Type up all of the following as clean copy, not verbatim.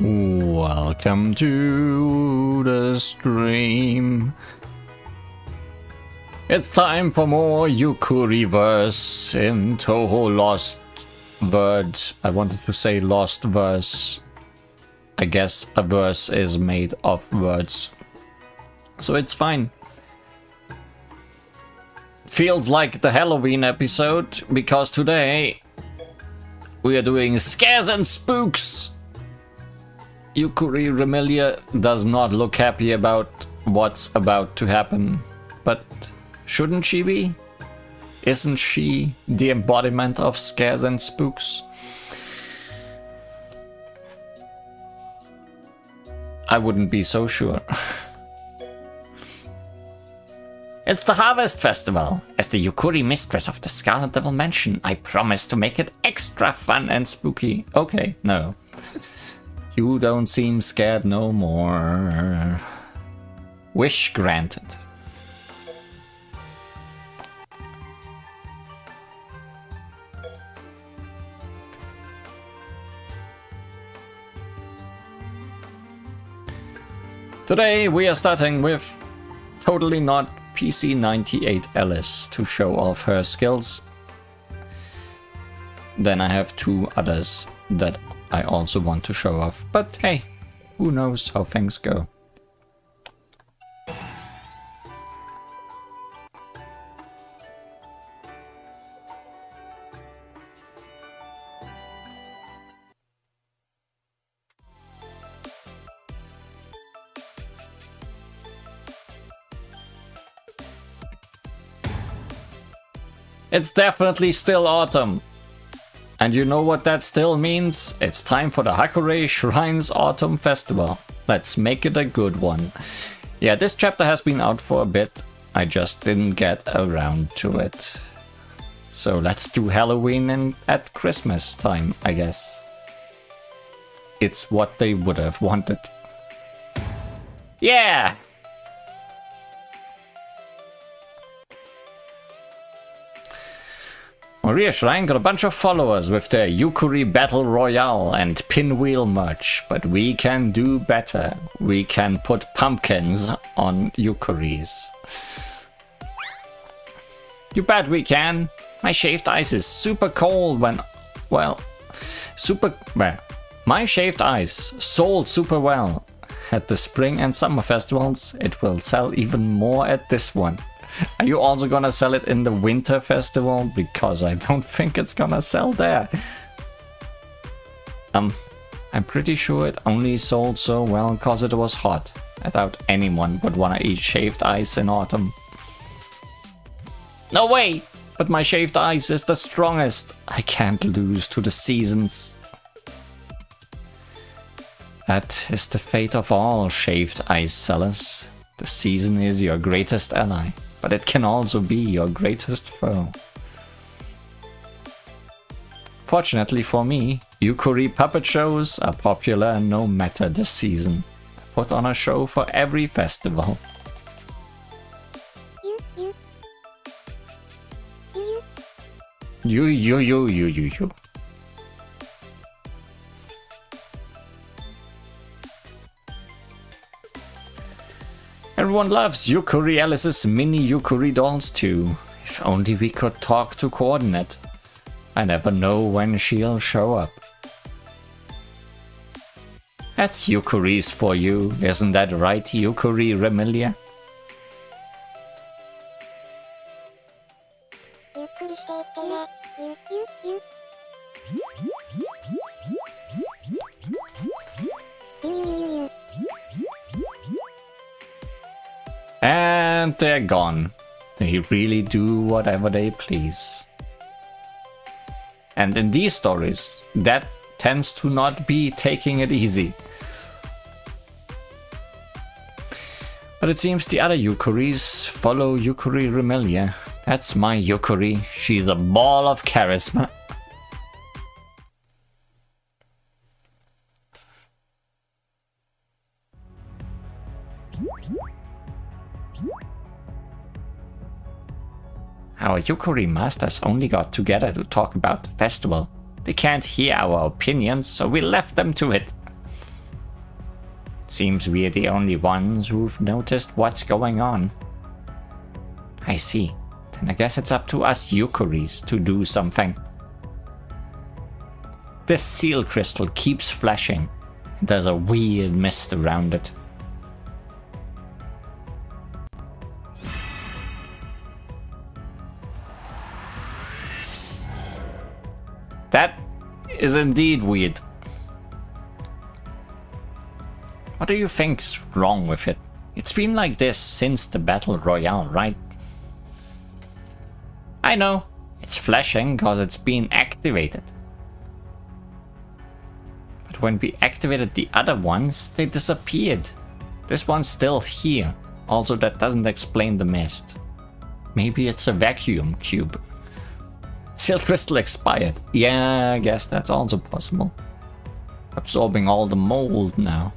Welcome to the stream. It's time for more Yukuri-verse in Touhou LostWord. I wanted to say lost verse. I guess a verse is made of words. So it's fine. Feels like the Halloween episode, because today we are doing scares and spooks. Yukuri Remilia does not look happy about what's about to happen, but shouldn't she be? Isn't she the embodiment of scares and spooks? I wouldn't be so sure. It's the Harvest Festival. As the Yukuri mistress of the Scarlet Devil Mansion, I promise to make it extra fun and spooky. Okay, no. You don't seem scared no more. Wish granted. Today we are starting with totally not PC98 Alice to show off her skills. Then I have two others that I also want to show off, but hey, who knows how things go. It's definitely still autumn. And you know what that still means? It's time for the Hakure Shrines Autumn Festival. Let's make it a good one. Yeah, this chapter has been out for a bit. I just didn't get around to it. So let's do Halloween and at Christmas time, I guess. It's what they would have wanted. Yeah! Maria Shrine got a bunch of followers with their Yukuri Battle Royale and Pinwheel merch, but we can do better. We can put pumpkins on Yukuris. You bet we can. My shaved ice is super cold when, well, my shaved ice sold super well at the spring and summer festivals. It will sell even more at this one. Are you also gonna sell it in the winter festival? Because I don't think it's gonna sell there. I'm pretty sure it only sold so well because it was hot. I doubt anyone would wanna eat shaved ice in autumn. No way! But my shaved ice is the strongest. I can't lose to the seasons. That is the fate of all shaved ice sellers. The season is your greatest ally. But it can also be your greatest foe. Fortunately for me, Yukuri puppet shows are popular no matter the season. I put on a show for every festival. You. Everyone loves Yukuri Alice's mini Yukuri dolls too. If only we could talk to coordinate. I never know when she'll show up. That's Yukuris for you, isn't that right, Yukuri Remilia? And they're gone. They really do whatever they please. And in these stories, that tends to not be taking it easy. But it seems the other Yukuris follow Yukuri Remilia. That's my Yukuri. She's a ball of charisma. Our Yukuri masters only got together to talk about the festival. They can't hear our opinions, so we left them to it. Seems we're the only ones who've noticed what's going on. I see. Then I guess it's up to us Yukuris to do something. This seal crystal keeps flashing, and there's a weird mist around it. That is indeed weird. What do you think's wrong with it? It's been like this since the Battle Royale, right? I know, it's flashing because it's been activated. But when we activated the other ones, they disappeared. This one's still here. Also, that doesn't explain the mist. Maybe it's a vacuum cube. Seal crystal expired. Yeah, I guess that's also possible. Absorbing all the mold now.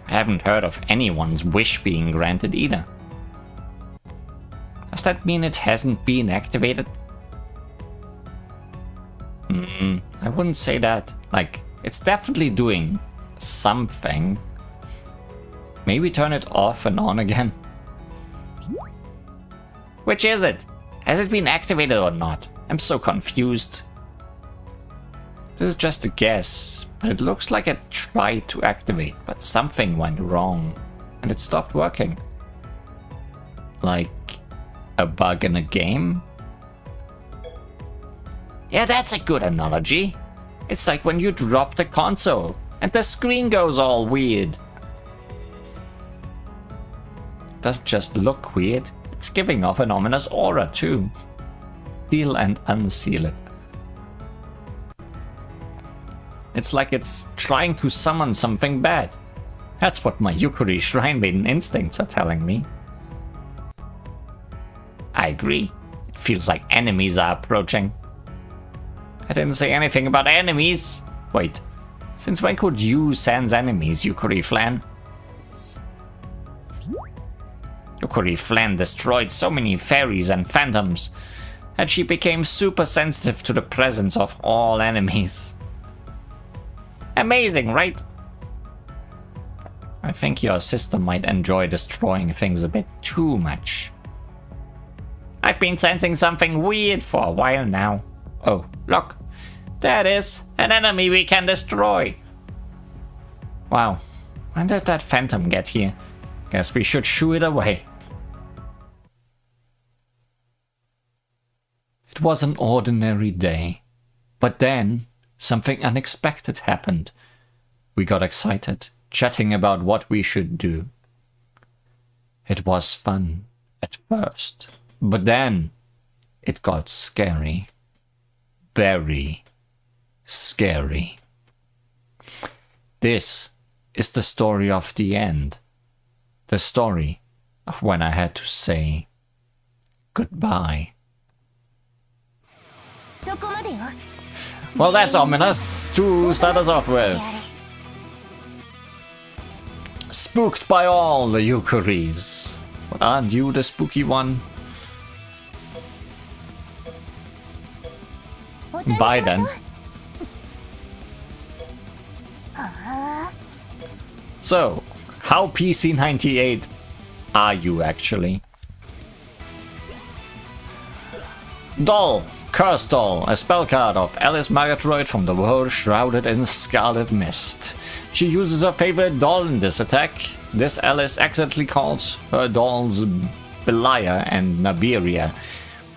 I haven't heard of anyone's wish being granted either. Does that mean it hasn't been activated? I wouldn't say that. Like, it's definitely doing something. Maybe turn it off and on again. Which is it? Has it been activated or not? I'm so confused. This is just a guess, but it looks like it tried to activate, but something went wrong and it stopped working. Like a bug in a game? Yeah, that's a good analogy. It's like when you drop the console and the screen goes all weird. It doesn't just look weird, it's giving off an ominous aura too. Seal and unseal it. It's like it's trying to summon something bad. That's what my Yukuri Shrine Maiden instincts are telling me. I agree. It feels like enemies are approaching. I didn't say anything about enemies. Wait, since when could you sense enemies, Yukuri Flan? Yukuri Flan destroyed so many fairies and phantoms that she became super sensitive to the presence of all enemies. Amazing, right? I think your sister might enjoy destroying things a bit too much. I've been sensing something weird for a while now. Oh, look. That is an enemy we can destroy. Wow. When did that phantom get here? Guess we should shoo it away. It was an ordinary day. But then, something unexpected happened. We got excited, chatting about what we should do. It was fun at first, but then it got scary. Very scary. This is the story of the end. The story of when I had to say goodbye. Well, that's ominous to start us off with. Spooked by all the Yukuris. But aren't you the spooky one? Bye then. So, how PC98 are you actually? Doll. Curse Doll, a spell card of Alice Margatroyd from the world shrouded in scarlet mist. She uses her favorite doll in this attack. This Alice accidentally calls her dolls Belia and Nabiria,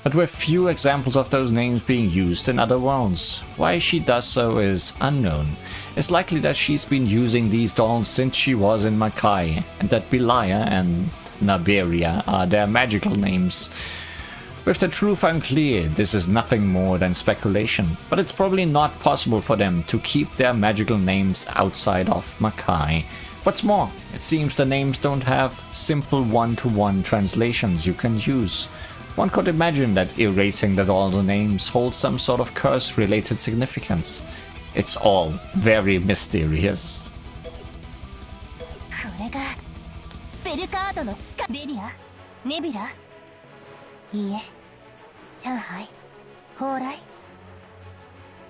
but with few examples of those names being used in other worlds. Why she does so is unknown. It's likely that she's been using these dolls since she was in Makai, and that Belia and Nabiria are their magical names. With the truth unclear, this is nothing more than speculation, but it's probably not possible for them to keep their magical names outside of Makai. What's more, it seems the names don't have simple one-to-one translations you can use. One could imagine that erasing the doll's names holds some sort of curse-related significance. It's all very mysterious. ベルカードの地下ベリアネビュラいいえ上海蓬莱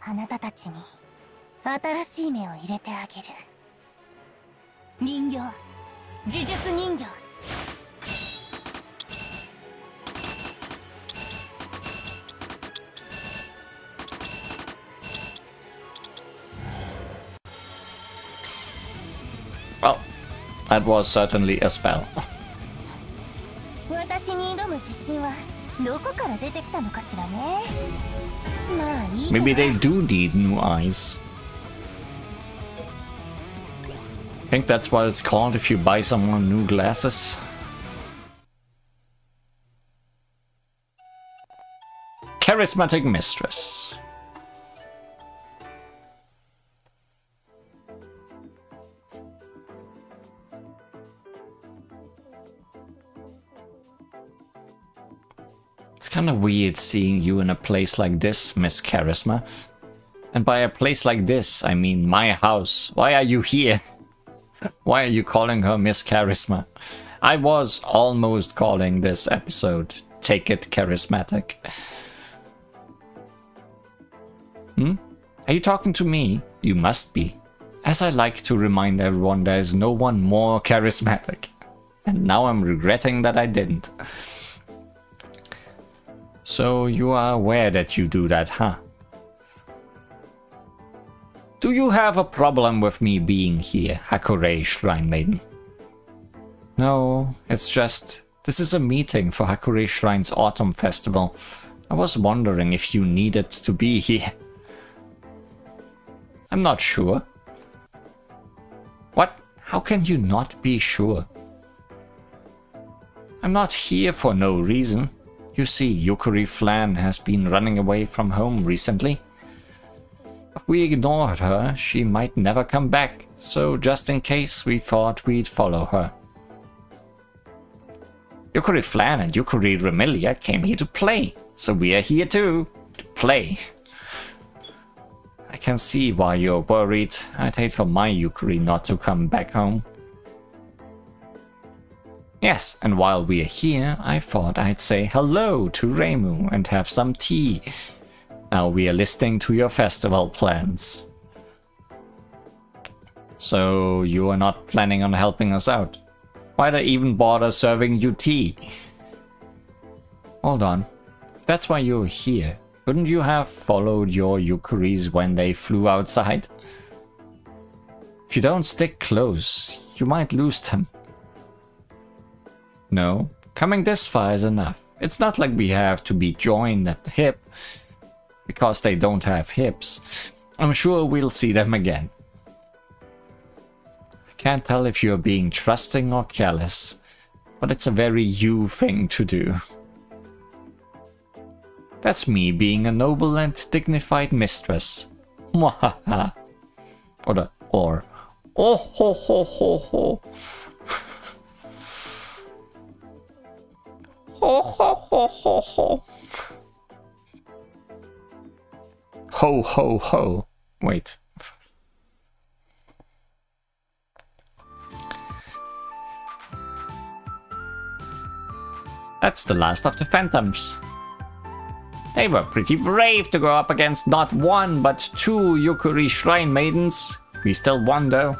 あなたたちに新しい目を入れてあげる人形呪術人形Well, that was certainly a spell. 私に挑む自信はどこから出てきたのかしらね。まあいいけど。Maybe they do need new eyes. I think that's what it's called if you buy someone new glasses. Charismatic Mistress. It's kind of weird seeing you in a place like this, Miss Charisma. And by a place like this, I mean my house. Why are you here? Why are you calling her Miss Charisma? I was almost calling this episode Take It Charismatic. Are you talking to me? You must be. As I like to remind everyone, there is no one more charismatic. And now I'm regretting that I didn't. So you are aware that you do that, huh? Do you have a problem with me being here, Hakurei Shrine Maiden? No, it's just... This is a meeting for Hakurei Shrine's Autumn Festival. I was wondering if you needed to be here. I'm not sure. What? How can you not be sure? I'm not here for no reason. You see, Yukari Flan has been running away from home recently. If we ignored her, she might never come back, so just in case we thought we'd follow her. Yukari Flan and Yukari Remilia came here to play, so we are here too, to play. I can see why you're worried. I'd hate for my Yukari not to come back home. Yes, and while we're here, I thought I'd say hello to Reimu and have some tea. Now we are listening to your festival plans. So you are not planning on helping us out? Why'd I even bother serving you tea? Hold on. If that's why you're here, couldn't you have followed your Yukaris when they flew outside? If you don't stick close, you might lose them. No, coming this far is enough. It's not like we have to be joined at the hip, because they don't have hips. I'm sure we'll see them again. I can't tell if you're being trusting or careless, but it's a very you thing to do. That's me being a noble and dignified mistress. Mwahaha. Or oh ho ho ho ho. Ho ho ho ho ho. Ho ho ho. Wait. That's the last of the Phantoms. They were pretty brave to go up against not one but two Yukari Shrine Maidens. We still won though.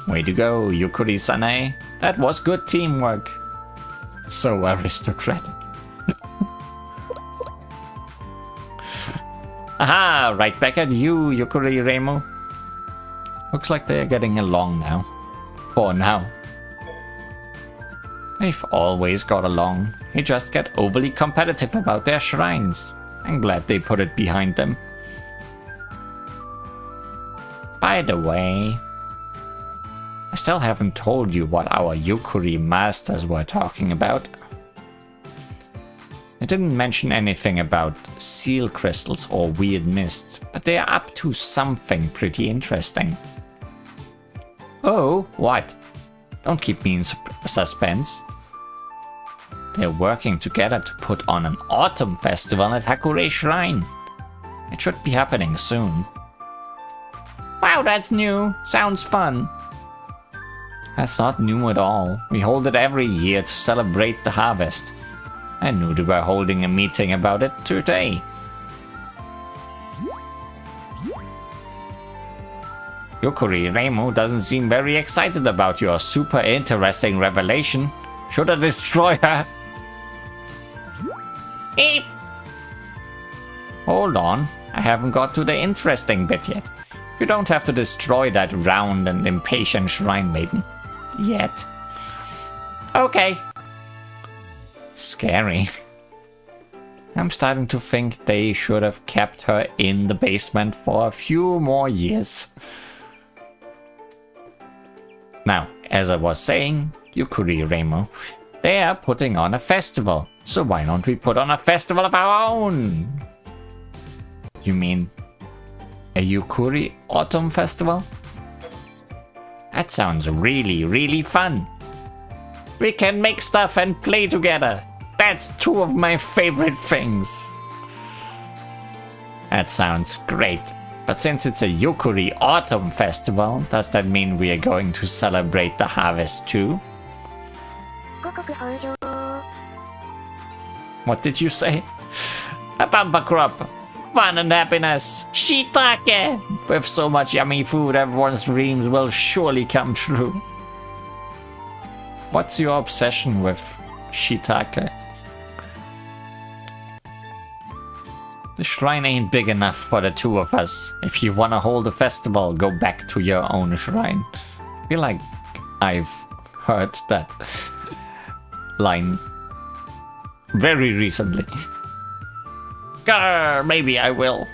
Way to go, Yukari-sane. That was good teamwork. So aristocratic. Aha! Right back at you, Yukari Reimu. Looks like they're getting along now. For now. They've always got along. They just get overly competitive about their shrines. I'm glad they put it behind them. By the way, I still haven't told you what our Yukari masters were talking about. They didn't mention anything about seal crystals or weird mist, but they are up to something pretty interesting. Oh, what? Don't keep me in suspense. They're working together to put on an autumn festival at Hakurei Shrine. It should be happening soon. Wow, that's new. Sounds fun. That's not new at all. We hold it every year to celebrate the harvest. I knew they were holding a meeting about it today. Yukuri Reimu doesn't seem very excited about your super interesting revelation. Should I destroy her? Eep! Hold on, I haven't got to the interesting bit yet. You don't have to destroy that round and impatient shrine maiden. Yet. Okay. Scary. I'm starting to think they should have kept her in the basement for a few more years. Now, as I was saying, Yukuri Reimu, they are putting on a festival. So why don't we put on a festival of our own? You mean a Yukuri Autumn Festival? That sounds really, really fun. We can make stuff and play together. That's two of my favorite things. That sounds great. But since it's a Yukuri Autumn Festival, does that mean we are going to celebrate the harvest too? What did you say? A bumper crop. Fun and happiness. Shiitake! With so much yummy food, everyone's dreams will surely come true. What's your obsession with shiitake? The shrine ain't big enough for the two of us. If you wanna hold a festival, go back to your own shrine. I feel like I've heard that line very recently. Grr, maybe I will.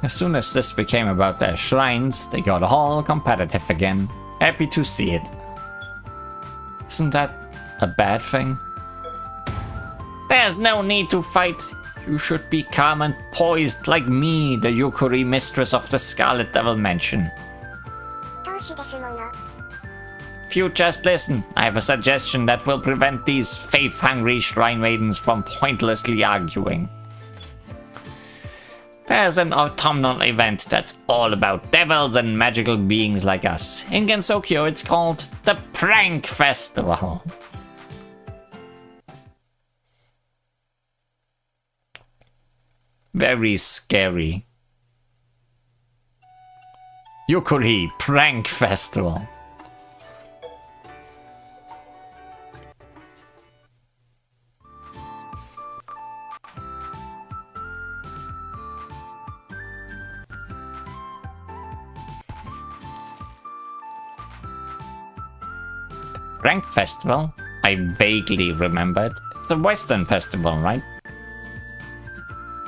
As soon as this became about their shrines, they got all competitive again. Happy to see it. Isn't that a bad thing? There's no need to fight. You should be calm and poised like me, the Yukuri mistress of the Scarlet Devil Mansion. If you just listen, I have a suggestion that will prevent these faith-hungry shrine maidens from pointlessly arguing. There's an autumnal event that's all about devils and magical beings like us. In Gensokyo, it's called the Prank Festival. Very scary. Yukuri Prank Festival. Prank Festival? I vaguely remembered. It's a Western festival, right?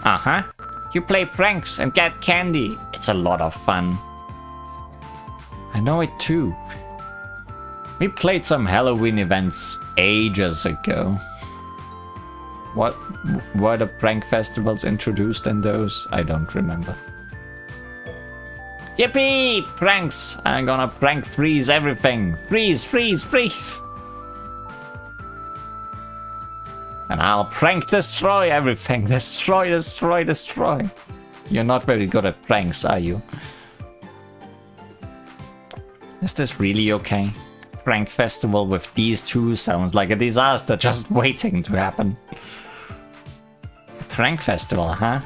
Uh-huh. You play pranks and get candy. It's a lot of fun. I know it too. We played some Halloween events ages ago. What were the prank festivals introduced in those? I don't remember. Yippee! Pranks! I'm gonna prank freeze everything. Freeze, freeze, freeze! And I'll prank destroy everything. Destroy, destroy, destroy. You're not very good at pranks, are you? Is this really okay? Prank festival with these two sounds like a disaster just waiting to happen. Prank festival, huh?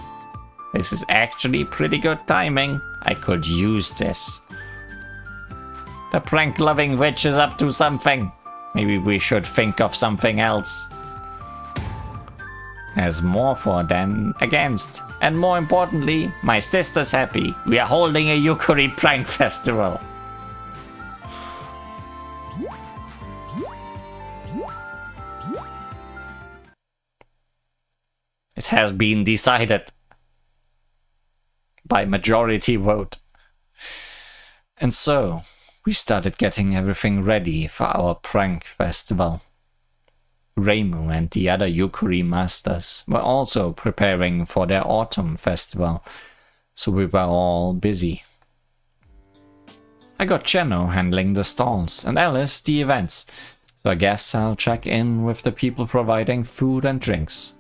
This is actually pretty good timing. I could use this. The prank-loving witch is up to something. Maybe we should think of something else. There's more for than against. And more importantly, my sister's happy. We are holding a Yukuri prank festival. It has been decided by majority vote. And so, we started getting everything ready for our prank festival. Reimu and the other Yukuri masters were also preparing for their autumn festival, so we were all busy. I got Cheno handling the stalls and Alice the events, so I guess I'll check in with the people providing food and drinks.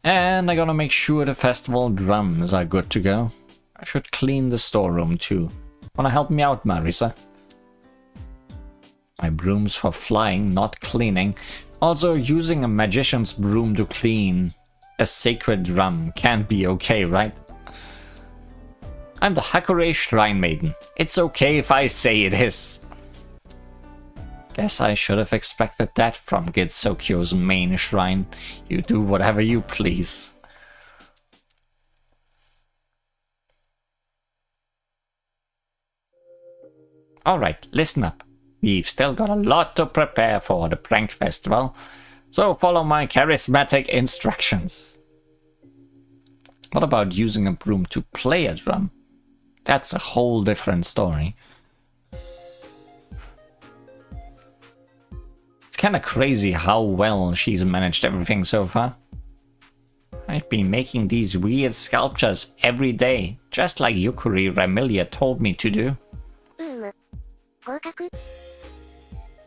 And I gotta make sure the festival drums are good to go. I should clean the storeroom too. Wanna help me out, Marisa? My broom's for flying, not cleaning. Also, using a magician's broom to clean a sacred drum can't be okay, right? I'm the Hakure Shrine Maiden. It's okay if I say it is. Guess I should have expected that from Gitsokyo's main shrine. You do whatever you please. Alright, listen up. We've still got a lot to prepare for the prank festival, so follow my charismatic instructions. What about using a broom to play a drum? That's a whole different story. It's kinda crazy how well she's managed everything so far. I've been making these weird sculptures every day, just like Yukari Remilia told me to do.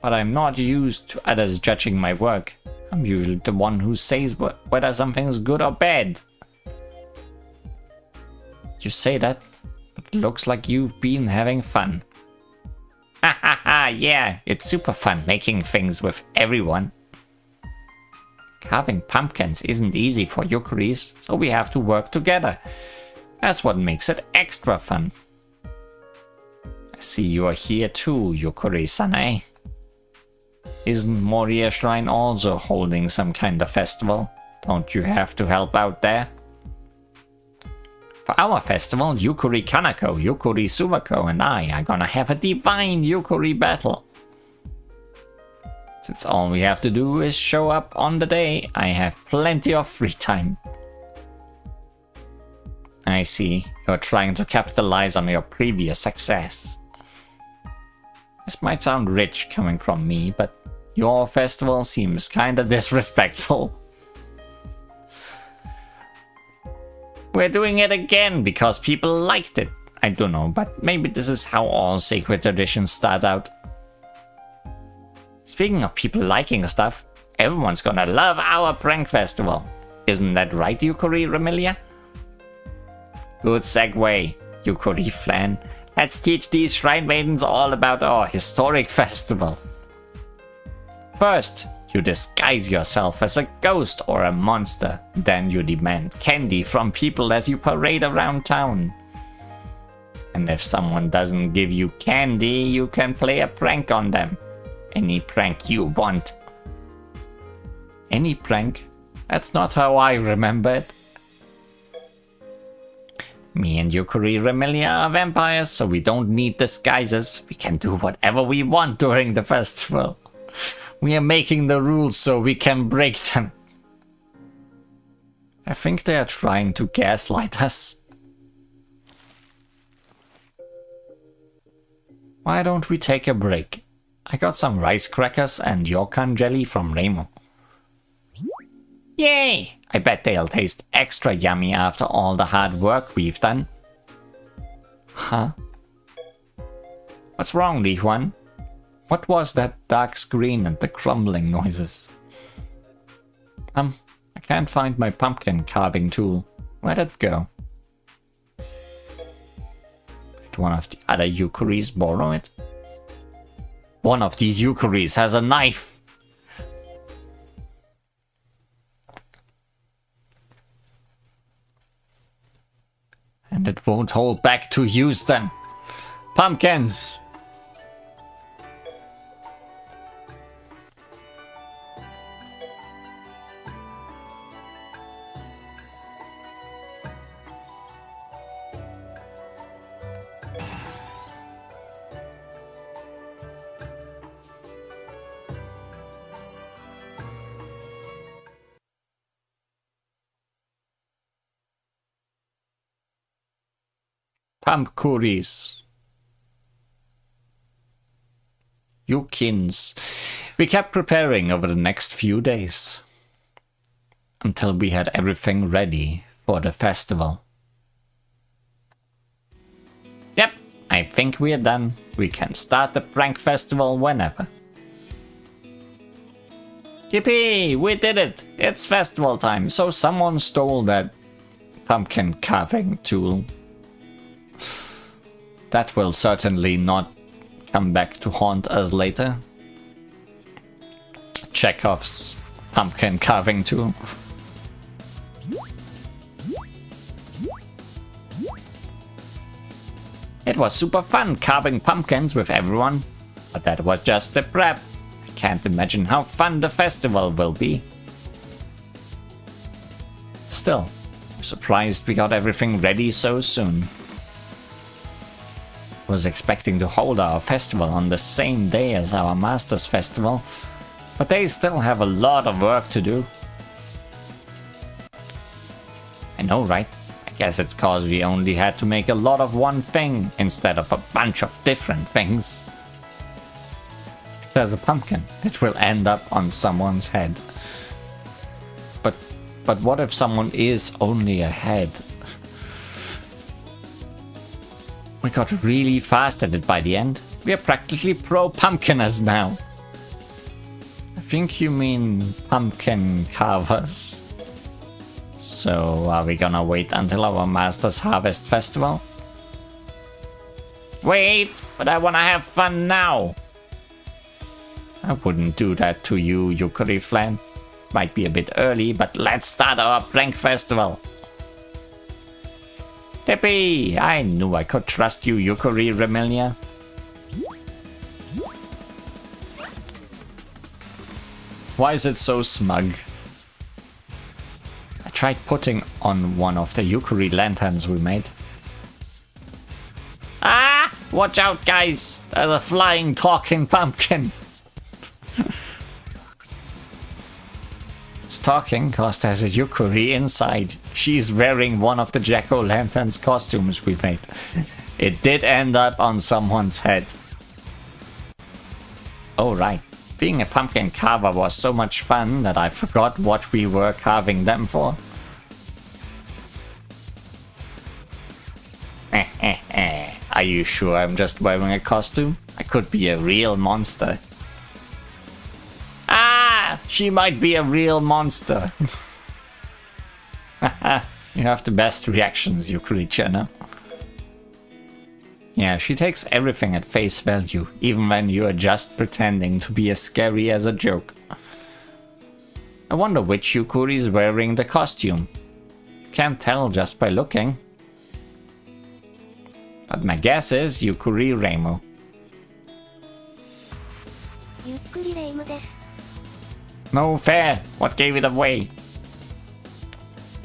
But I'm not used to others judging my work. I'm usually the one who says whether something's good or bad. You say that, but it looks like you've been having fun. Ha ha ha, yeah, it's super fun making things with everyone. Carving pumpkins isn't easy for Yukaris, so we have to work together. That's what makes it extra fun. I see you are here too, Yukari-san, eh? Isn't Moria Shrine also holding some kind of festival? Don't you have to help out there? For our festival, Yukari Kanako, Yukari Suvako and I are gonna have a divine Yukari battle. Since all we have to do is show up on the day, I have plenty of free time. I see, you're trying to capitalize on your previous success. This might sound rich coming from me, but your festival seems kinda disrespectful. We're doing it again because people liked it. I don't know, but maybe this is how all sacred traditions start out. Speaking of people liking stuff, everyone's gonna love our prank festival. Isn't that right, Yukari Remilia? Good segue, Yukari Flan. Let's teach these shrine maidens all about our historic festival. First, you disguise yourself as a ghost or a monster. Then you demand candy from people as you parade around town. And if someone doesn't give you candy, you can play a prank on them. Any prank you want. Any prank? That's not how I remember it. Me and Yukari Remilia are vampires, so we don't need disguises. We can do whatever we want during the festival. We are making the rules so we can break them. I think they are trying to gaslight us. Why don't we take a break? I got some rice crackers and yokan jelly from Remo. Yay! I bet they'll taste extra yummy after all the hard work we've done. Huh? What's wrong, Li Huan? What was that dark screen and the crumbling noises? I can't find my pumpkin carving tool. Where'd it go? Did one of the other Yukaris borrow it? One of these Yukaris has a knife! And it won't hold back to use them. Pumpkins! Pumpkuris. Yukins. We kept preparing over the next few days. Until we had everything ready for the festival. Yep, I think we are done. We can start the prank festival whenever. Yippee! We did it! It's festival time, so someone stole that pumpkin carving tool. that will certainly not come back to haunt us later. Chekhov's pumpkin carving tool. It was super fun carving pumpkins with everyone, but that was just the prep. I can't imagine how fun the festival will be. Still, I'm surprised we got everything ready so soon. I was expecting to hold our festival on the same day as our Masters Festival, but they still have a lot of work to do. I know, right? I guess it's cause we only had to make a lot of one thing instead of a bunch of different things. If there's a pumpkin, it will end up on someone's head. But what if someone is only a head? We got really fast at it by the end. We are practically pro pumpkiners now. I think you mean pumpkin carvers. So are we gonna wait until our Masters Harvest Festival? Wait, but I wanna have fun now. I wouldn't do that to you, Yukari Flan. Might be a bit early, but let's start our prank festival. Tippy, I knew I could trust you, Yukari Remilia. Why is it so smug? I tried putting on one of the Yukari lanterns we made. Ah! Watch out, guys! There's a flying, talking pumpkin. It's talking cause there's a Yukari inside. She's wearing one of the Jack-o'-lanterns costumes we made. It did end up on someone's head. Oh right, being a pumpkin carver was so much fun that I forgot what we were carving them for. Are you sure I'm just wearing a costume? I could be a real monster. She might be a real monster. You have the best reactions, you creature, no? Yeah, she takes everything at face value, even when you are just pretending to be as scary as a joke. I wonder which Yukari is wearing the costume. Can't tell just by looking. But my guess is Yukari Reimu. No fair! What gave it away? It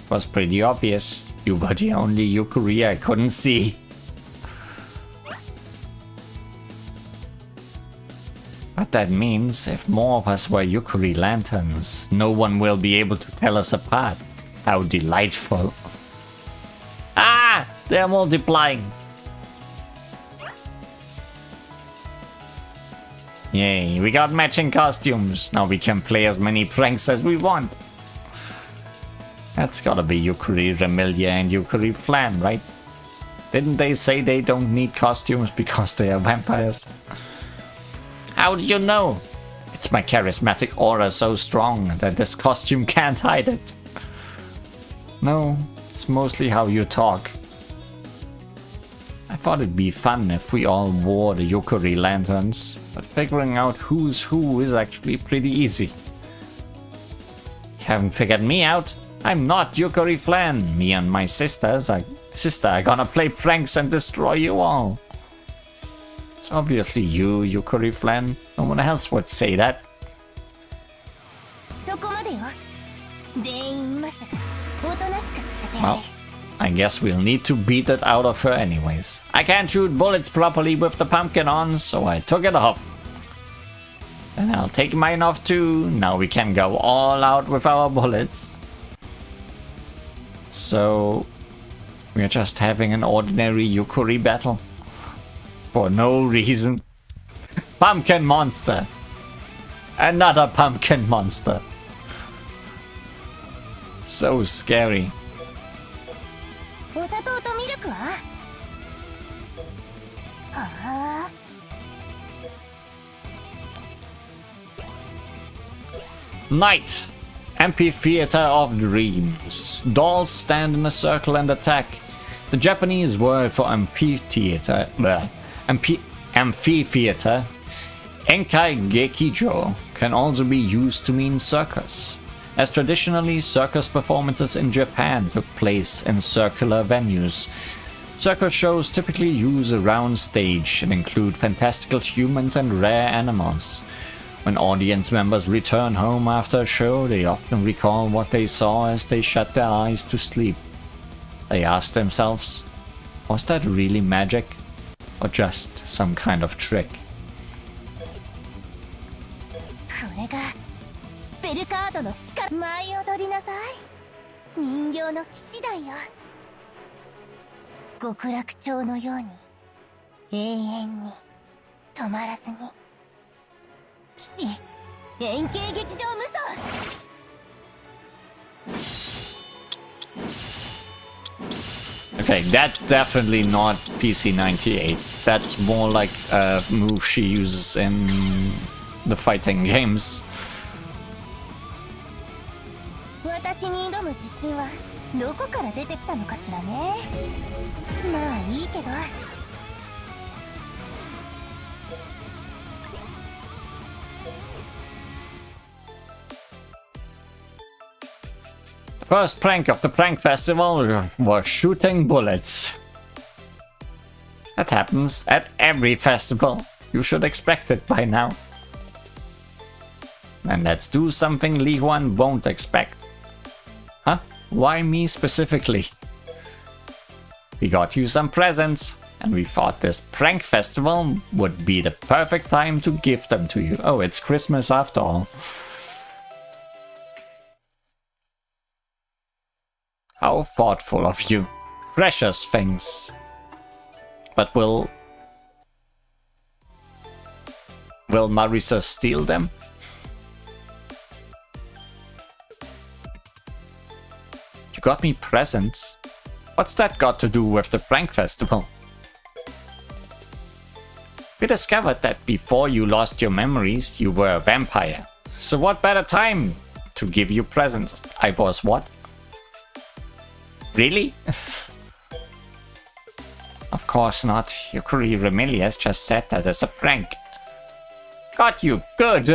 was pretty obvious. You were the only Yukari I couldn't see. But that means if more of us were Yukari lanterns, no one will be able to tell us apart. How delightful. Ah! They're multiplying! Yay, we got matching costumes. Now we can play as many pranks as we want. That's gotta be Yukari Remilia and Yukari Flan, right? Didn't they say they don't need costumes because they are vampires? How did you know? It's my charismatic aura so strong that this costume can't hide it. No, it's mostly how you talk. I thought it'd be fun if we all wore the Yukari lanterns, but figuring out who's who is actually pretty easy. You haven't figured me out. I'm not Yukari Flan. Me and my sister are gonna play pranks and destroy you all. It's obviously you, Yukari Flan. No one else would say that. Well, I guess we'll need to beat it out of her anyways. I can't shoot bullets properly with the pumpkin on, so I took it off. And I'll take mine off too. Now we can go all out with our bullets. So, we're just having an ordinary Yukari battle. For no reason. Pumpkin monster. Another pumpkin monster. So scary. Night. Amphitheater of Dreams. Dolls stand in a circle and attack. The Japanese word for amphitheater, amphitheater, Enkai Gekijo, can also be used to mean circus, as traditionally circus performances in Japan took place in circular venues. Circus shows typically use a round stage and include fantastical humans and rare animals. When audience members return home after a show, they often recall what they saw as they shut their eyes to sleep. They ask themselves, was that really magic, or just some kind of trick? これがスペルカードの力。舞い踊りなさい。人形の騎士団よ。極楽鳥のように永遠に止まらずに。騎士円形劇場無双。Okay, that's definitely not PC98. That's more like a move she uses in the fighting games. 私に挑む自信はどこから出てきたのかしらね。まあいいけど。The first prank of the prank festival was shooting bullets. That happens at every festival. You should expect it by now. And let's do something Li Huan won't expect. Huh? Why me specifically? We got you some presents, and we thought this prank festival would be the perfect time to give them to you. Oh, it's Christmas after all. How thoughtful of you. Precious things. But will Marisa steal them? You got me presents? What's that got to do with the prank festival? We discovered that before you lost your memories, you were a vampire. So what better time to give you presents? I was what? Really? Of course not. Yukari Remilius just said that as a prank. Got you. Good.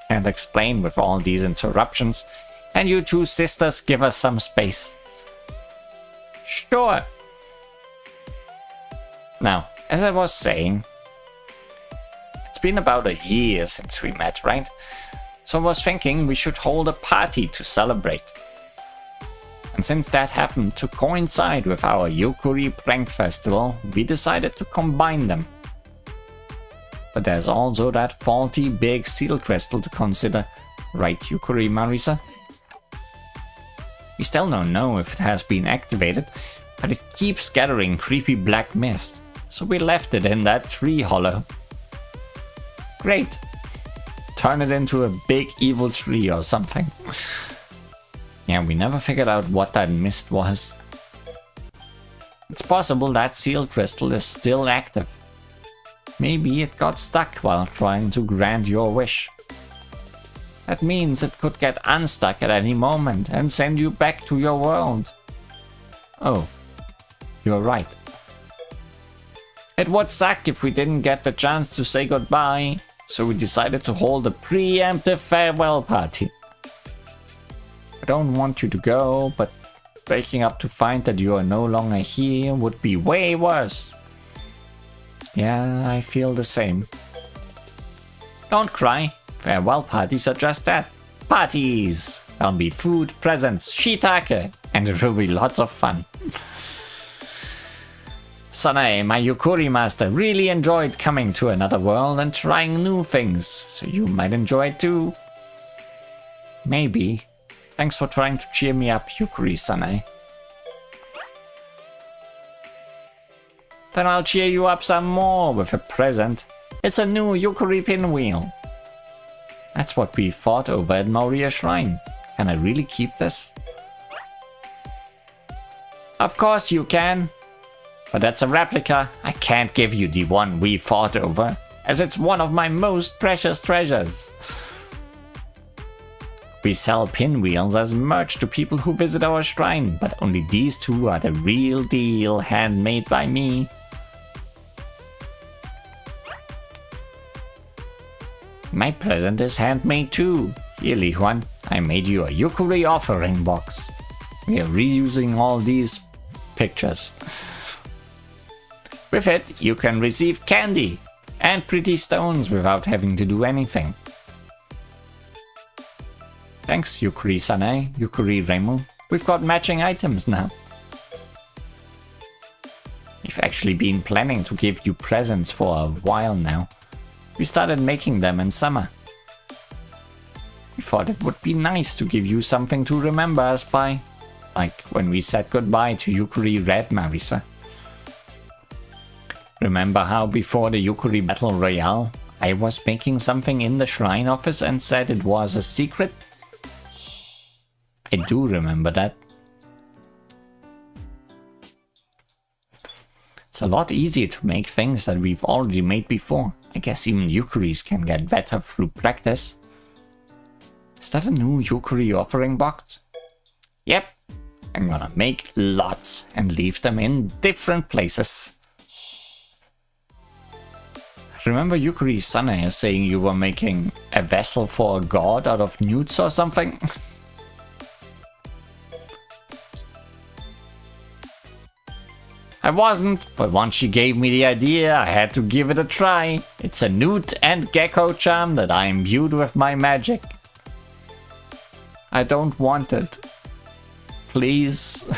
Can't explain with all these interruptions. Can you two sisters give us some space? Sure. Now, as I was saying, it's been about a year since we met, right? So I was thinking we should hold a party to celebrate. And since that happened to coincide with our Yukari Prank Festival, we decided to combine them. But there's also that faulty big seal crystal to consider, right, Yukari Marisa? We still don't know if it has been activated, but it keeps gathering creepy black mist, so we left it in that tree hollow. Great! Turn it into a big evil tree or something. Yeah, we never figured out what that mist was. It's possible that seal crystal is still active. Maybe it got stuck while trying to grant your wish. That means it could get unstuck at any moment and send you back to your world. Oh, you're right. It would suck if we didn't get the chance to say goodbye, so we decided to hold a preemptive farewell party. I don't want you to go, but waking up to find that you are no longer here would be way worse. Yeah, I feel the same. Don't cry. Farewell parties are just that. Parties! There'll be food, presents, shiitake, and it will be lots of fun. Sanae, my Yukari master, really enjoyed coming to another world and trying new things, so you might enjoy it too. Maybe. Thanks for trying to cheer me up, Yukari Sanae. Then I'll cheer you up some more with a present. It's a new Yukari pinwheel. That's what we fought over at Moria Shrine. Can I really keep this? Of course you can. But that's a replica. I can't give you the one we fought over, as it's one of my most precious treasures. We sell pinwheels as merch to people who visit our shrine, but only these two are the real deal, handmade by me. My present is handmade too. Here, Li Huan, I made you a Yukari offering box. We are reusing all these pictures. With it, you can receive candy and pretty stones without having to do anything. Thanks, Yukari-sanai, Yukari-Reimu. We've got matching items now. We've actually been planning to give you presents for a while now. We started making them in summer. We thought it would be nice to give you something to remember us by. Like when we said goodbye to Yukari Red Marisa. Remember how before the Yukari Battle Royale, I was making something in the shrine office and said it was a secret? I do remember that. It's a lot easier to make things that we've already made before. I guess even Yukaris can get better through practice. Is that a new Yukari offering box? Yep. I'm gonna make lots and leave them in different places. Remember Yukari-sanai saying you were making a vessel for a god out of newts or something? I wasn't, but once she gave me the idea, I had to give it a try. It's a newt and gecko charm that I imbued with my magic. I don't want it. Please.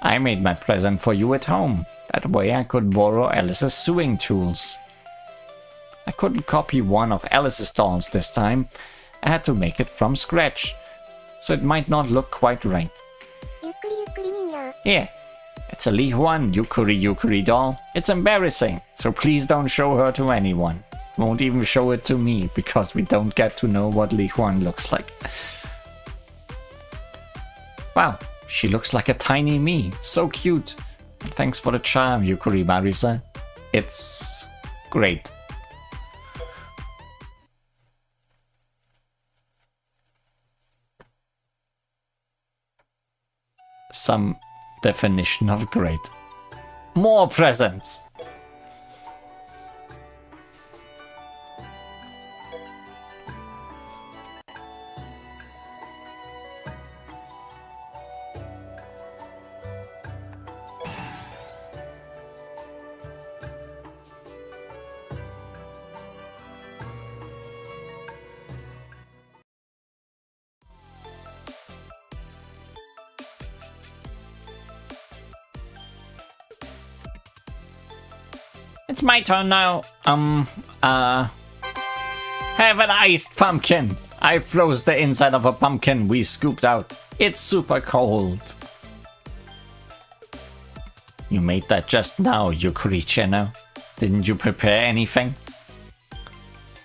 I made my present for you at home. That way I could borrow Alice's sewing tools. I couldn't copy one of Alice's dolls this time. I had to make it from scratch. So it might not look quite right. Here, it's a Li Huan Yukari doll. It's embarrassing, so please don't show her to anyone. Won't even show it to me, because we don't get to know what Li Huan looks like. Wow, she looks like a tiny me. So cute. Thanks for the charm, Yukari Marisa. It's great. Some definition of great. More presents! It's my turn now. Have an iced pumpkin. I froze the inside of a pumpkin we scooped out. It's super cold. You made that just now, Yukari-chino. Didn't you prepare anything?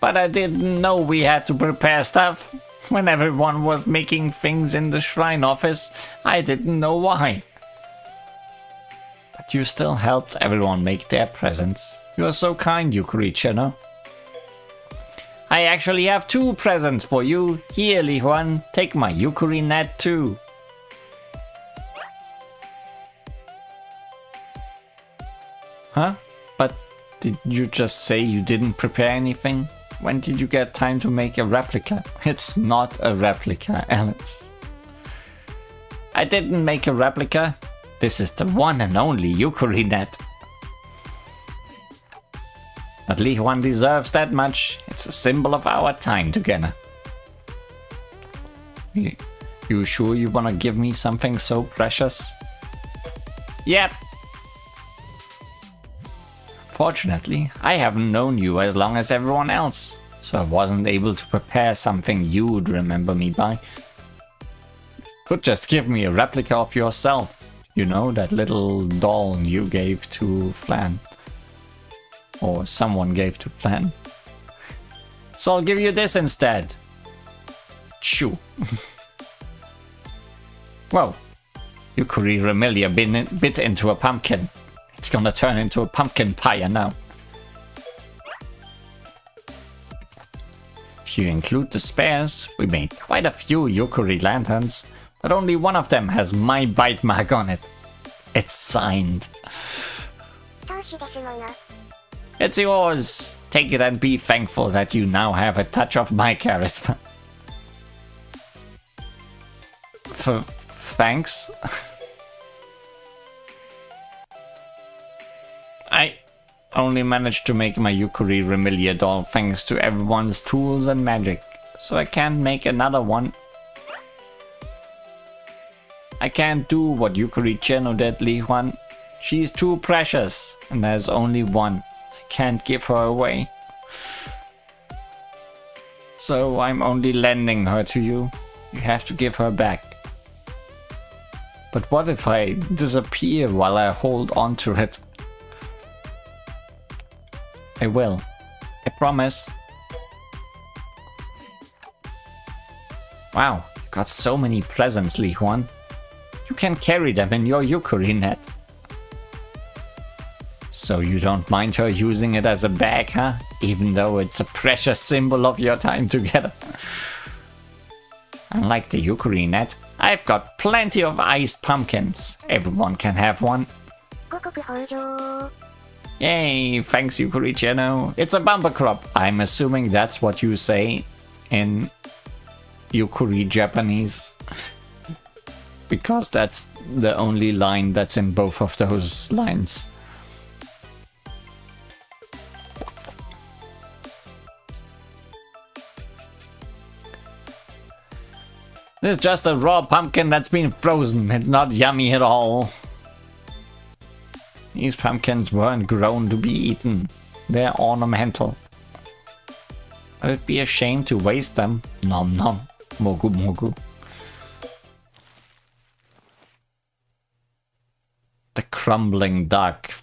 But I didn't know we had to prepare stuff. When everyone was making things in the shrine office, I didn't know why. But you still helped everyone make their presents. You are so kind, Yukari-chino. I actually have 2 presents for you. Here, Li Huan, take my Yukari net too. Huh? But did you just say you didn't prepare anything? When did you get time to make a replica? It's not a replica, Alice. I didn't make a replica. This is the one and only Yukari net. But Li Huan deserves that much. It's a symbol of our time together. You sure you wanna give me something so precious? Yep. Fortunately, I haven't known you as long as everyone else, so I wasn't able to prepare something you'd remember me by. Could just give me a replica of yourself. You know, that little doll you gave to Flan. Or someone gave to Plan. So I'll give you this instead. Chew. Whoa. Yukari Remilia bit into a pumpkin. It's gonna turn into a pumpkin pie now. If you include the spares, we made quite a few Yukari lanterns, but only one of them has my bite mark on it. It's signed. It's yours. Take it and be thankful that you now have a touch of my charisma. Thanks. I only managed to make my Yukari Remilia doll thanks to everyone's tools and magic, so I can't make another one. I can't do what Yukari Cheno did, Li Huan. She's too precious, and there's only one. I can't give her away. So I'm only lending her to you. You have to give her back. But what if I disappear while I hold on to it? I will. I promise. Wow, you got so many presents, Li Huan. You can carry them in your Yukari net. So you don't mind her using it as a bag, huh? Even though it's a precious symbol of your time together. Unlike the Yukari net, I've got plenty of iced pumpkins. Everyone can have one. Yay, thanks Yukari Cheno. It's a bumper crop. I'm assuming that's what you say in Yukari Japanese. Because that's the only line that's in both of those lines. This is just a raw pumpkin that's been frozen. It's not yummy at all. These pumpkins weren't grown to be eaten. They're ornamental. But it'd be a shame to waste them. Nom nom. Mogu mogu. The crumbling duck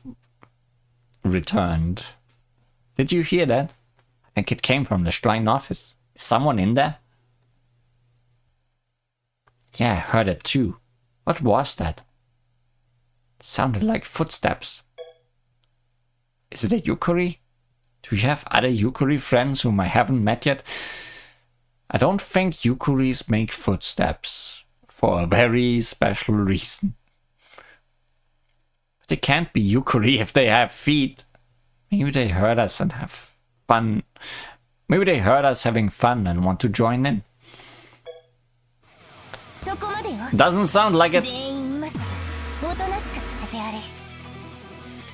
returned. Did you hear that? I think it came from the shrine office. Is someone in there? Yeah, I heard it too. What was that? It sounded like footsteps. Is it a Yukari? Do you have other Yukari friends whom I haven't met yet? I don't think Yukaris make footsteps. For a very special reason. But they can't be Yukari if they have feet. Maybe they heard us and have fun. Maybe they heard us having fun and want to join in. Doesn't sound like it.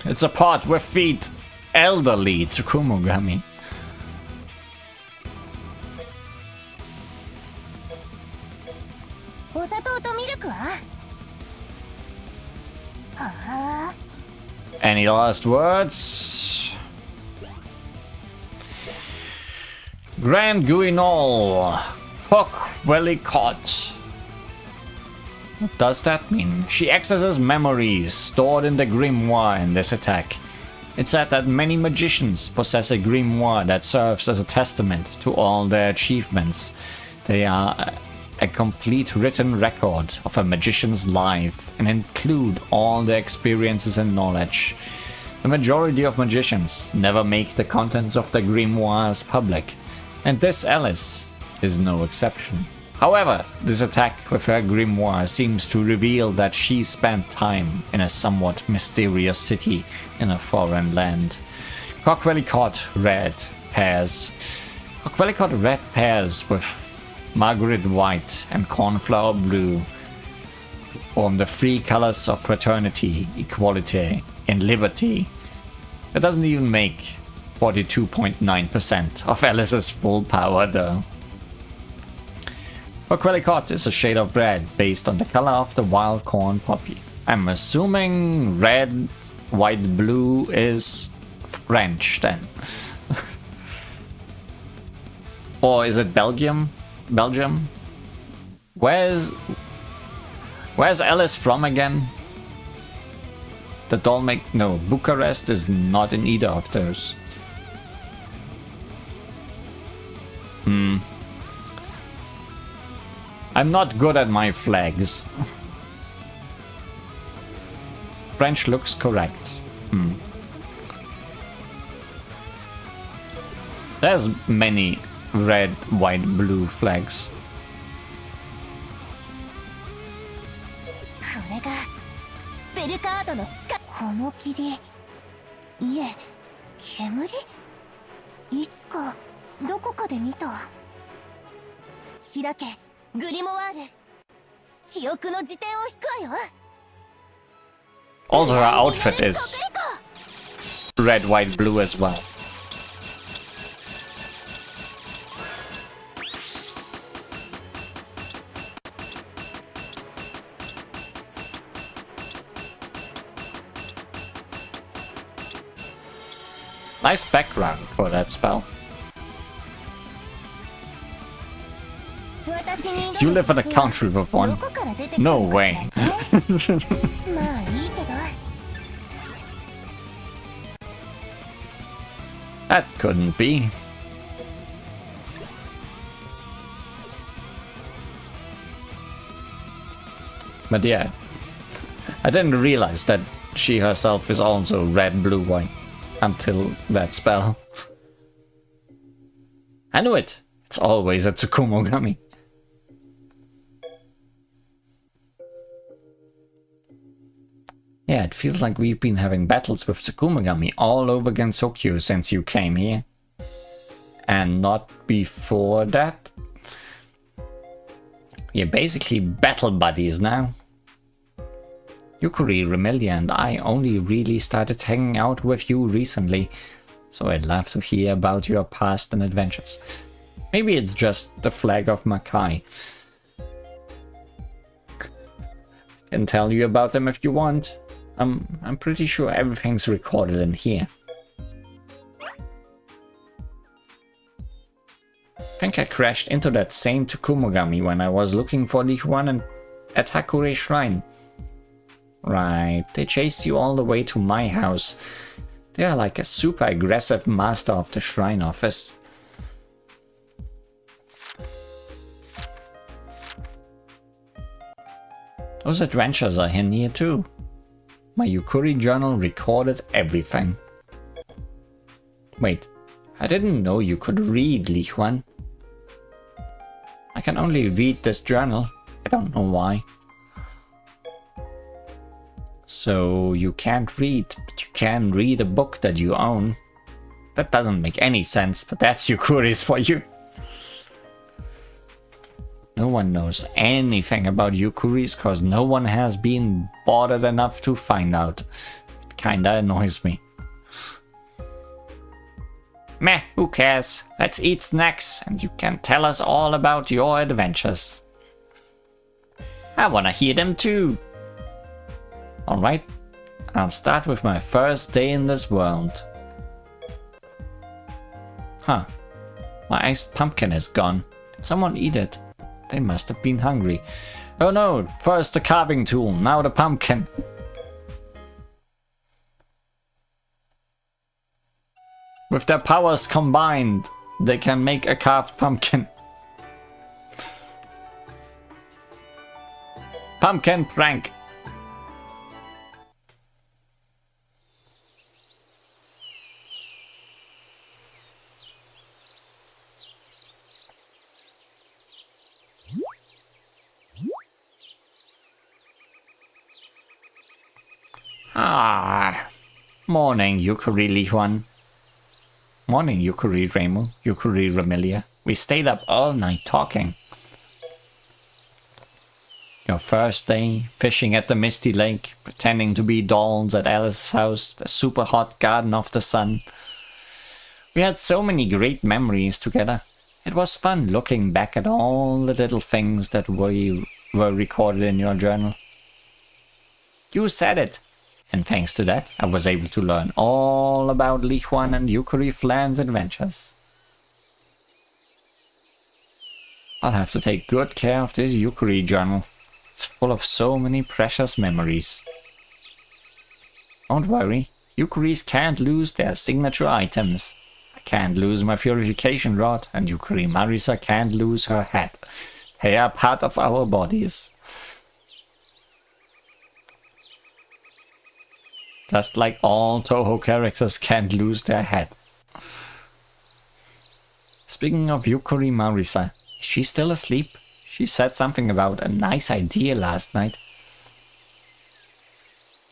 It's a pot with feet. Elderly Tsukumogami. Any last words? Grand Guinol. Hook Welly Caught. What does that mean? She accesses memories stored in the grimoire in this attack. It's said that many magicians possess a grimoire that serves as a testament to all their achievements. They are a complete written record of a magician's life and include all their experiences and knowledge. The majority of magicians never make the contents of their grimoires public, and this Alice is no exception. However, this attack with her grimoire seems to reveal that she spent time in a somewhat mysterious city in a foreign land. Coquelicot red pairs with Margaret white and cornflower blue form the three colors of fraternity, equality, and liberty. It doesn't even make 42.9% of Alice's full power though. Coquelicot is a shade of red based on the color of the wild corn poppy. I'm assuming red, white, blue is French then. Or is it Belgium? Where's Alice from again? The doll no, Bucharest is not in either of those. I'm not good at my flags. French looks correct. There's many red, white, blue flags. これがスペルカードの力。この霧、いえ煙、いつかどこかで見た。開けグリモワール、記憶の辞典を引くわよ。 Also, her outfit is red, white, blue as well. Nice background for that spell. You live in a country with one? No way. That couldn't be. But yeah, I didn't realize that she herself is also red, blue, white until that spell. I knew it. It's always a Tsukumogami. Yeah, it feels like we've been having battles with Tsukumogami all over Gensokyo since you came here. And not before that. We're basically battle buddies now. Yukari, Remelia and I only really started hanging out with you recently, so I'd love to hear about your past and adventures. Maybe it's just the flag of Makai. I can tell you about them if you want. I'm pretty sure everything's recorded in here. I think I crashed into that same Tsukumogami when I was looking for the one at Hakure Shrine. Right, they chased you all the way to my house. They are like a super aggressive master of the shrine office. Those adventures are in here too. My Yukuri journal recorded everything. Wait, I didn't know you could read, Li Huan. I can only read this journal. I don't know why. So you can't read, but you can read a book that you own. That doesn't make any sense, but that's Yukuri's for you. No one knows anything about Yukuris cause no one has been bothered enough to find out. It kinda annoys me. Meh, who cares? Let's eat snacks and you can tell us all about your adventures. I wanna hear them too. Alright, I'll start with my first day in this world. Huh, my iced pumpkin is gone. Did someone eat it? They must have been hungry. Oh no, first the carving tool, now the pumpkin. With their powers combined, they can make a carved pumpkin. Pumpkin prank. Ah, morning, Yukari Li Huan. Morning, Yukari Reimu, Yukari Remelia. We stayed up all night talking. Your first day, fishing at the Misty Lake, pretending to be dolls at Alice's house, the super hot Garden of the Sun. We had so many great memories together. It was fun looking back at all the little things that were recorded in your journal. You said it. And thanks to that, I was able to learn all about Li Huan and Yukari Flan's adventures. I'll have to take good care of this Yukari journal. It's full of so many precious memories. Don't worry, Yukaris can't lose their signature items. I can't lose my purification rod, and Yukari Marisa can't lose her hat. They are part of our bodies. Just like all Touhou characters can't lose their hat. Speaking of Yukari Marisa, is she still asleep? She said something about a nice idea last night.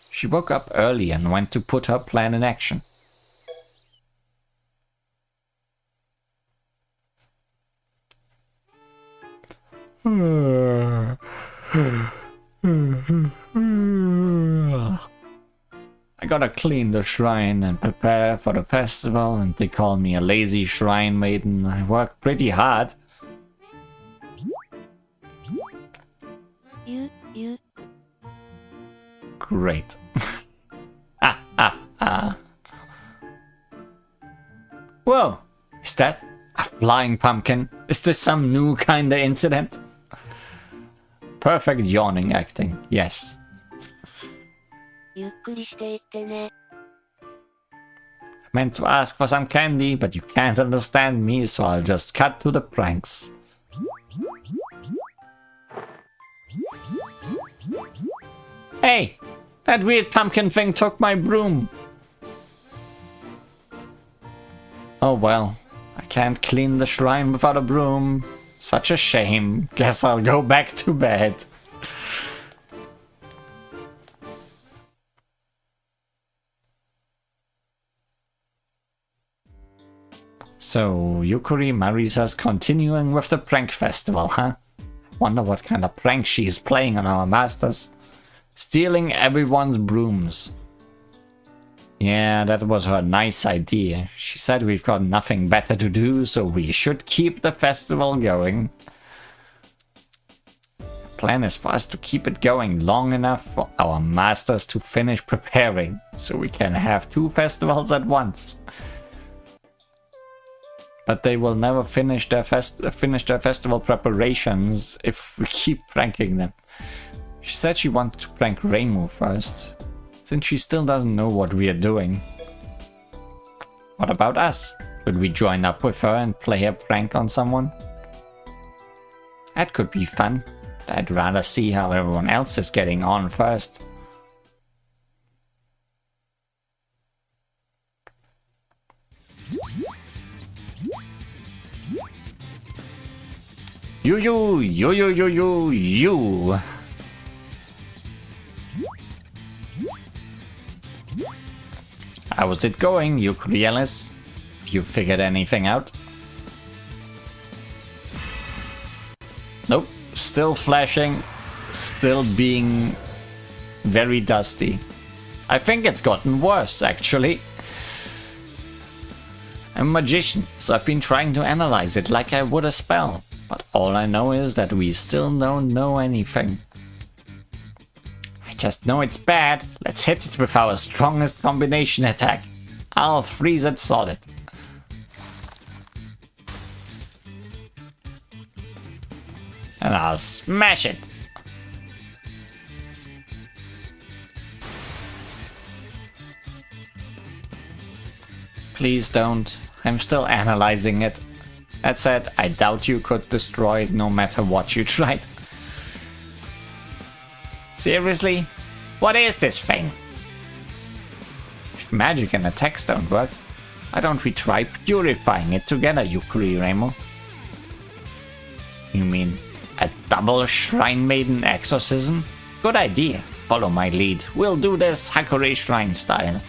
She woke up early and went to put her plan in action. I gotta clean the shrine and prepare for the festival, and they call me a lazy shrine maiden. I work pretty hard. Great. Whoa! Is that a flying pumpkin? Is this some new kinda incident? Perfect yawning acting, yes. I meant to ask for some candy, but you can't understand me, so I'll just cut to the pranks. Hey! That weird pumpkin thing took my broom! Oh well, I can't clean the shrine without a broom. Such a shame. Guess I'll go back to bed. So, Yukari Marisa's continuing with the prank festival, huh? Wonder what kind of prank she's playing on our masters. Stealing everyone's brooms. Yeah, that was her nice idea. She said we've got nothing better to do, so we should keep the festival going. The plan is for us to keep it going long enough for our masters to finish preparing, so we can have 2 festivals at once. But they will never finish their festival preparations if we keep pranking them. She said she wanted to prank Reimu first, since she still doesn't know what we are doing. What about us? Should we join up with her and play a prank on someone? That could be fun, but I'd rather see how everyone else is getting on first. You. How was it going, Yukari Alice? Have you figured anything out? Nope, still flashing, still being very dusty. I think it's gotten worse, actually. I'm a magician, so I've been trying to analyze it like I would a spell. But all I know is that we still don't know anything. I just know it's bad. Let's hit it with our strongest combination attack. I'll freeze it solid. And I'll smash it. Please don't. I'm still analyzing it. That said, I doubt you could destroy it no matter what you tried. Seriously? What is this thing? If magic and attacks don't work, why don't we try purifying it together, Yukari Reimu? You mean a double Shrine Maiden exorcism? Good idea. Follow my lead. We'll do this Hakure Shrine style.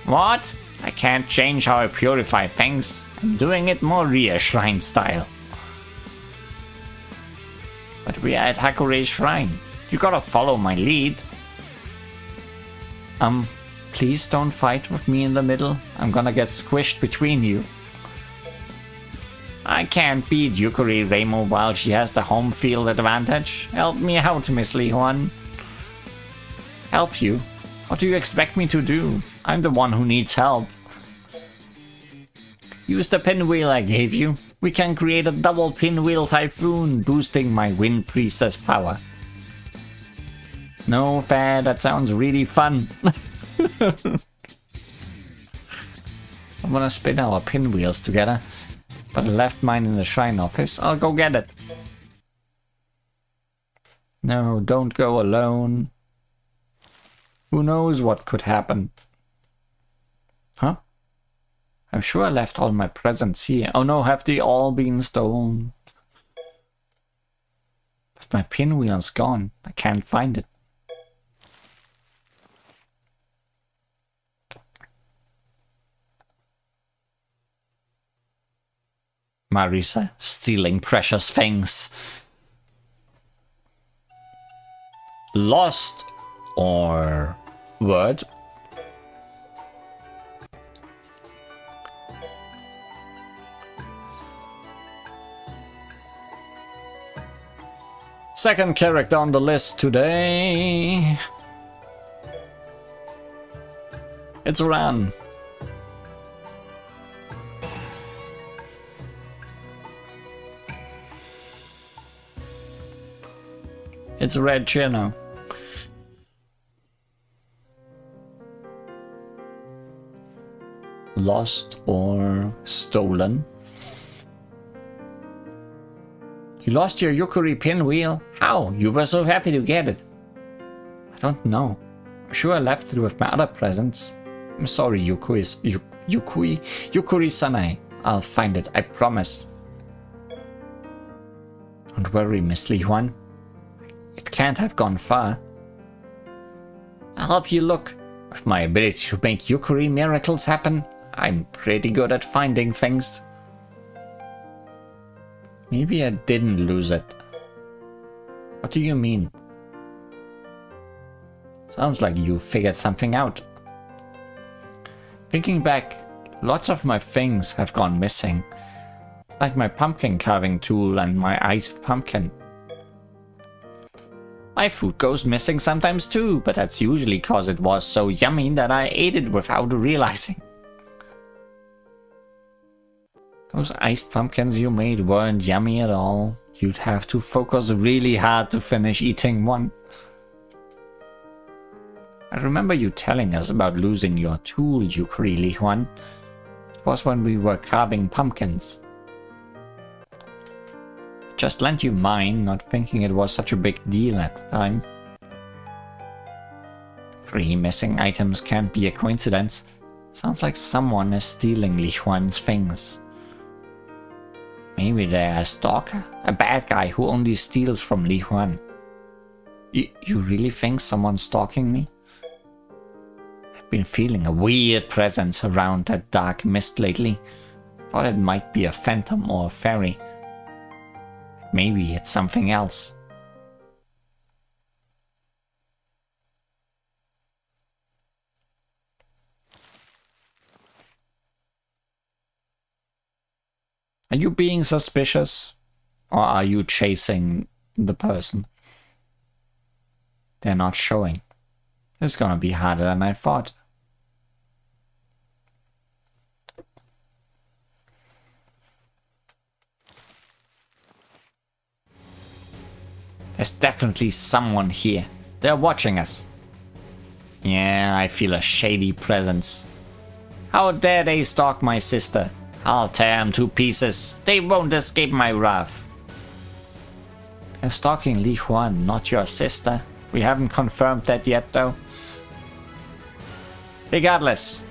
What? I can't change how I purify things. I'm doing it more Ria Shrine style. But we are at Hakure Shrine. You gotta follow my lead. Please don't fight with me in the middle. I'm gonna get squished between you. I can't beat Yukari Reimu while she has the home field advantage. Help me out, Miss Li Huan. Help you? What do you expect me to do? I'm the one who needs help. Use the pinwheel I gave you. We can create a double pinwheel typhoon, boosting my Wind Priestess power. No, fair, that sounds really fun. I wanna spin our pinwheels together, but I left mine in the shrine office. I'll go get it. No, don't go alone. Who knows what could happen? Huh? I'm sure I left all my presents here. Oh no, have they all been stolen? But my pinwheel's gone. I can't find it. Marisa, stealing precious things. Lost or word? Second character on the list today. It's Ran. It's a red chair now. Lost or stolen? You lost your Yukuri pinwheel? How? You were so happy to get it. I don't know. I'm sure I left it with my other presents. I'm sorry, Yukuri-sanai. I'll find it, I promise. Don't worry, Miss Li Huan. It can't have gone far. I'll help you look. With my ability to make Yukuri miracles happen, I'm pretty good at finding things. Maybe I didn't lose it. What do you mean? Sounds like you figured something out. Thinking back, lots of my things have gone missing. Like my pumpkin carving tool and my iced pumpkin. My food goes missing sometimes too, but that's usually cause it was so yummy that I ate it without realizing. Those iced pumpkins you made weren't yummy at all. You'd have to focus really hard to finish eating one. I remember you telling us about losing your tool, Yukuri Li Huan. It was when we were carving pumpkins. Just lent you mine, not thinking it was such a big deal at the time. 3 missing items can't be a coincidence. Sounds like someone is stealing Li Huan's things. Maybe they're a stalker, a bad guy who only steals from Li Huan. You really think someone's stalking me? I've been feeling a weird presence around that dark mist lately. Thought it might be a phantom or a fairy. Maybe it's something else. Are you being suspicious? Or are you chasing the person? They're not showing. It's gonna be harder than I thought. There's definitely someone here. They're watching us. Yeah, I feel a shady presence. How dare they stalk my sister? I'll tear them to pieces. They won't escape my wrath. They're stalking Li Huan, not your sister. We haven't confirmed that yet, though. Regardless,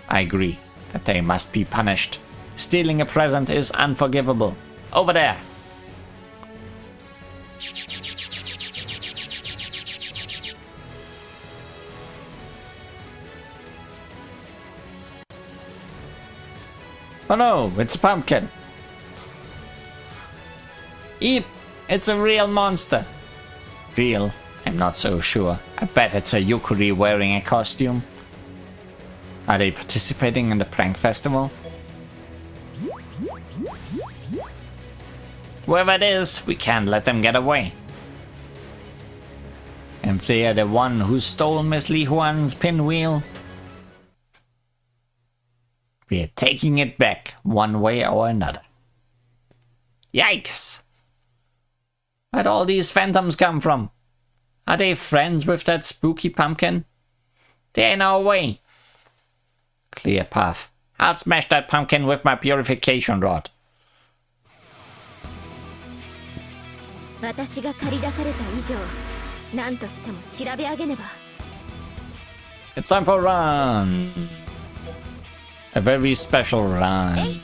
I agree that they must be punished. Stealing a present is unforgivable. Over there. Oh no, it's a pumpkin. Eep, it's a real monster. Real? I'm not so sure. I bet it's a Yukuri wearing a costume. Are they participating in the prank festival? Whoever it is, we can't let them get away. And if they are the one who stole Miss Li Huan's pinwheel, we're taking it back one way or another. Yikes! Where'd all these phantoms come from? Are they friends with that spooky pumpkin? They're in our way. Clear path. I'll smash that pumpkin with my purification rod. It's time for a run. A very special run.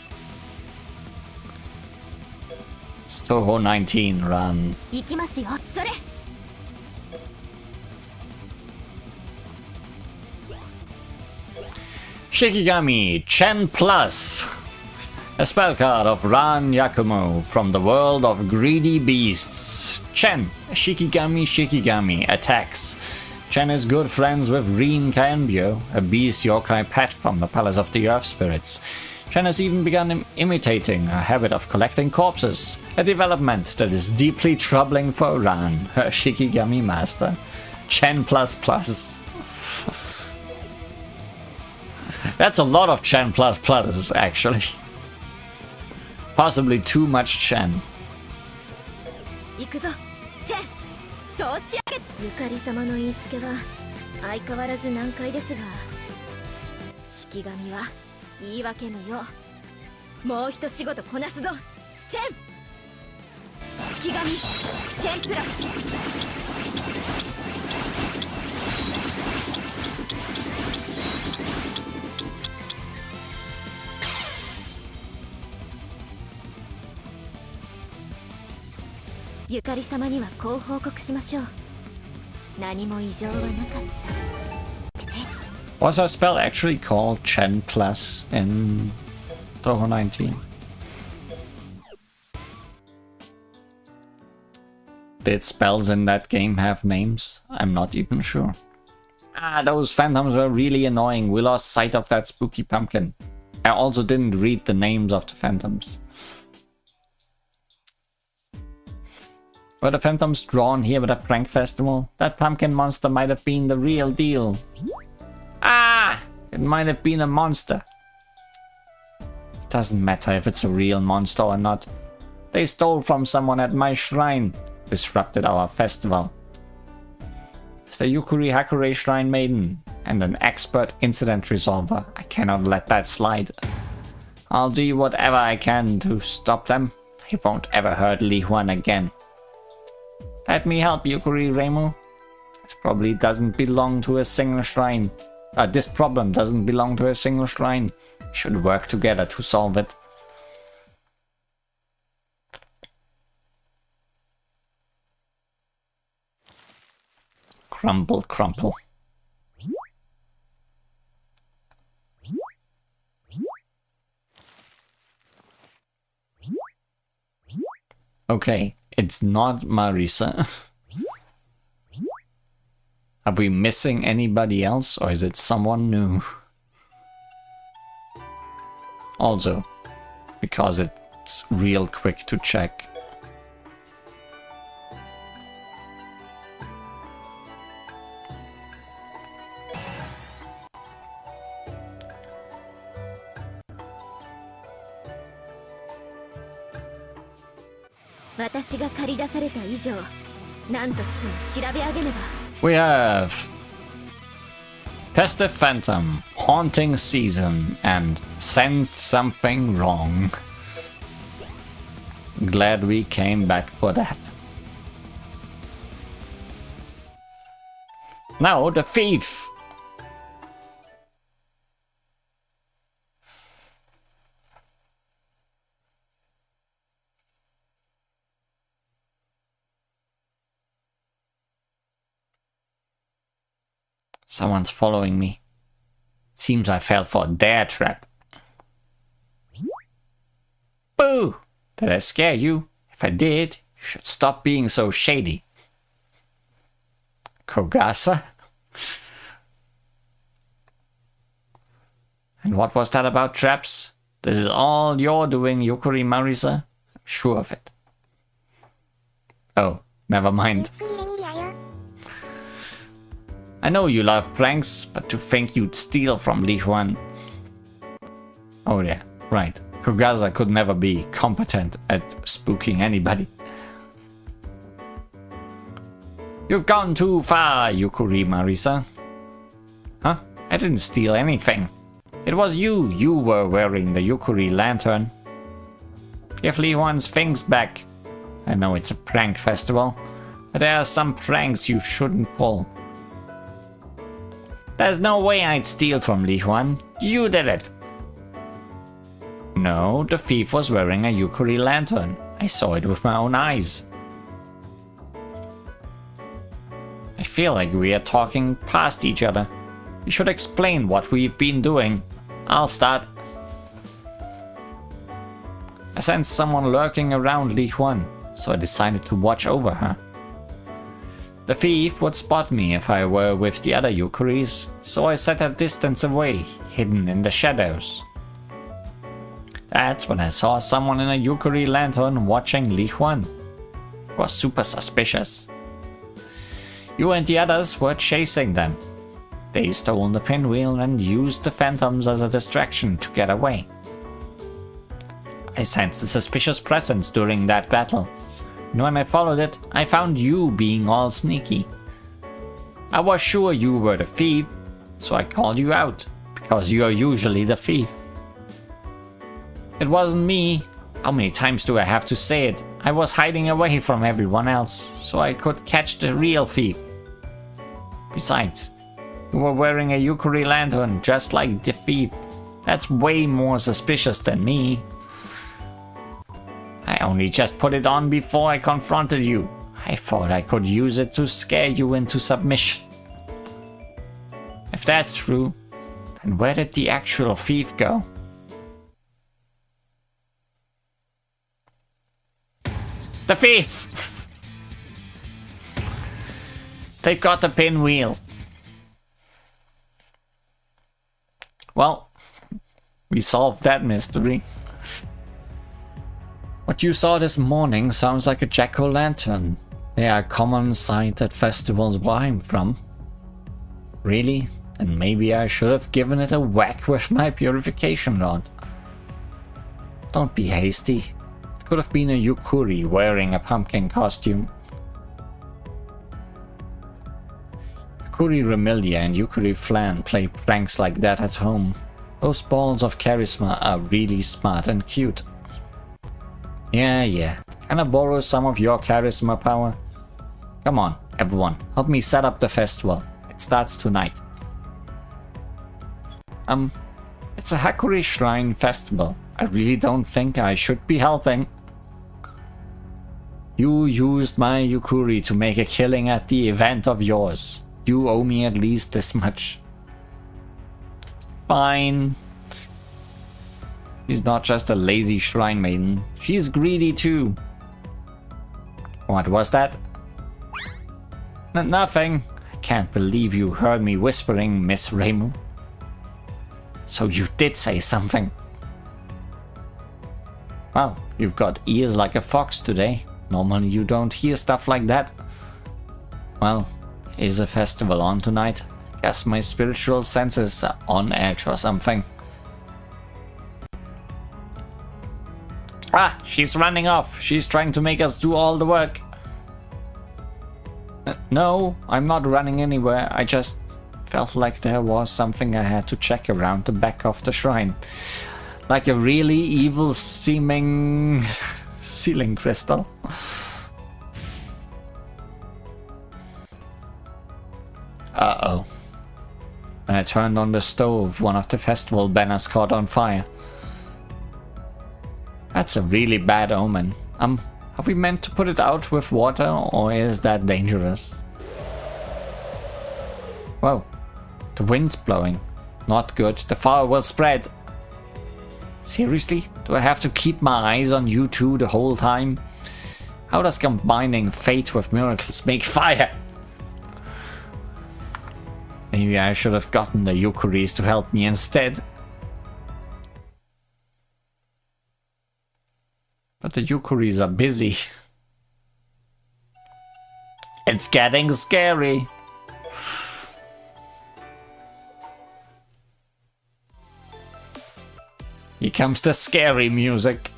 It's Touhou 19 run. 行きますよそれ Shikigami Chen Plus. A spell card of Ran Yakumo from the world of greedy beasts. Chen, Shikigami attacks. Chen is good friends with Rin Kaenbyo, a beast yokai pet from the Palace of the Earth Spirits. Chen has even begun imitating her habit of collecting corpses, a development that is deeply troubling for Ran, her Shikigami master. Chen plus plus. That's a lot of Chen plus pluses, actually. Possibly too much Chen. 行くぞチェンそうしやげゆかり様の言いつけは相変わらず難解ですが式神は言い訳のようもう一仕事こなすぞチェン式神チェンプラスゆかり様にはこう報告しましょう何も異常はなかったね Was our spell actually called Chen Plus in Touhou 19? Did spells in that game have names? I'm not even sure. Ah, those phantoms were really annoying. We lost sight of that spooky pumpkin. I also didn't read the names of the phantoms. Were the phantoms drawn here with a prank festival? That pumpkin monster might have been the real deal. Ah! It might have been a monster. It doesn't matter if it's a real monster or not. They stole from someone at my shrine. Disrupted our festival. As the Yukuri Hakure Shrine Maiden and an expert incident resolver, I cannot let that slide. I'll do whatever I can to stop them. They won't ever hurt Li Huan again. Let me help Yukuri Reimu. This probably doesn't belong to a single shrine. This problem doesn't belong to a single shrine. We should work together to solve it. Crumble, crumple. Okay, it's not Marisa. Are we missing anybody else, or is it someone new? Also, because it's real quick to check. We have Festive Phantom, Haunting Season, and Sensed Something Wrong. Glad we came back for that. Now the thief. Someone's following me. Seems I fell for their trap. Boo! Did I scare you? If I did, you should stop being so shady. Kogasa? And what was that about traps? This is all you're doing, Yukuri Marisa? I'm sure of it. Oh, never mind. I know you love pranks, but to think you'd steal from Li Huan. Oh yeah, right. Kogasa could never be competent at spooking anybody. You've gone too far, Yukuri Marisa. Huh? I didn't steal anything. It was you. You were wearing the Yukuri lantern. Give Li Huan's things back. I know it's a prank festival, but there are some pranks you shouldn't pull. There's no way I'd steal from Li Huan. You did it. No, the thief was wearing a Yukari lantern. I saw it with my own eyes. I feel like we are talking past each other. We should explain what we've been doing. I'll start. I sensed someone lurking around Li Huan, so I decided to watch over her. The thief would spot me if I were with the other Yukaris, so I sat a distance away, hidden in the shadows. That's when I saw someone in a Yukari lantern watching Li Huan. It was super suspicious. You and the others were chasing them. They stole the pinwheel and used the phantoms as a distraction to get away. I sensed a suspicious presence during that battle, and when I followed it, I found you being all sneaky. I was sure you were the thief, so I called you out, because you are usually the thief. It wasn't me. How many times do I have to say it? I was hiding away from everyone else, so I could catch the real thief. Besides, you were wearing a Yukari lantern just like the thief. That's way more suspicious than me. I only just put it on before I confronted you. I thought I could use it to scare you into submission. If that's true, then where did the actual thief go? The thief! They've got the pinwheel. Well, we solved that mystery. What you saw this morning sounds like a jack-o'-lantern. They are a common sight at festivals where I'm from. Really? Then maybe I should have given it a whack with my purification rod. Don't be hasty. It could have been a Yukari wearing a pumpkin costume. Yukari Remilia and Yukari Flan play pranks like that at home. Those balls of charisma are really smart and cute. Yeah. Can I borrow some of your charisma power? Come on, everyone, help me set up the festival. It starts tonight. It's a Hakuri Shrine festival. I really don't think I should be helping. You used my Yukuri to make a killing at the event of yours. You owe me at least this much. Fine. She's not just a lazy shrine maiden. She's greedy too. What was that? Nothing. I can't believe you heard me whispering, Miss Reimu. So you did say something. Wow, you've got ears like a fox today. Normally you don't hear stuff like that. Well, is a festival on tonight? Guess my spiritual senses are on edge or something. Ah, she's running off. She's trying to make us do all the work. No, I'm not running anywhere. I just felt like there was something I had to check around the back of the shrine. Like a really evil seeming ceiling crystal. Uh-oh. When I turned on the stove, one of the festival banners caught on fire. That's a really bad omen. Have we meant to put it out with water, or is that dangerous? Whoa, the wind's blowing. Not good, the fire will spread. Seriously? Do I have to keep my eyes on you two the whole time? How does combining fate with miracles make fire? Maybe I should have gotten the Yukaris to help me instead. But the Yukaris are busy. It's getting scary. Here comes the scary music.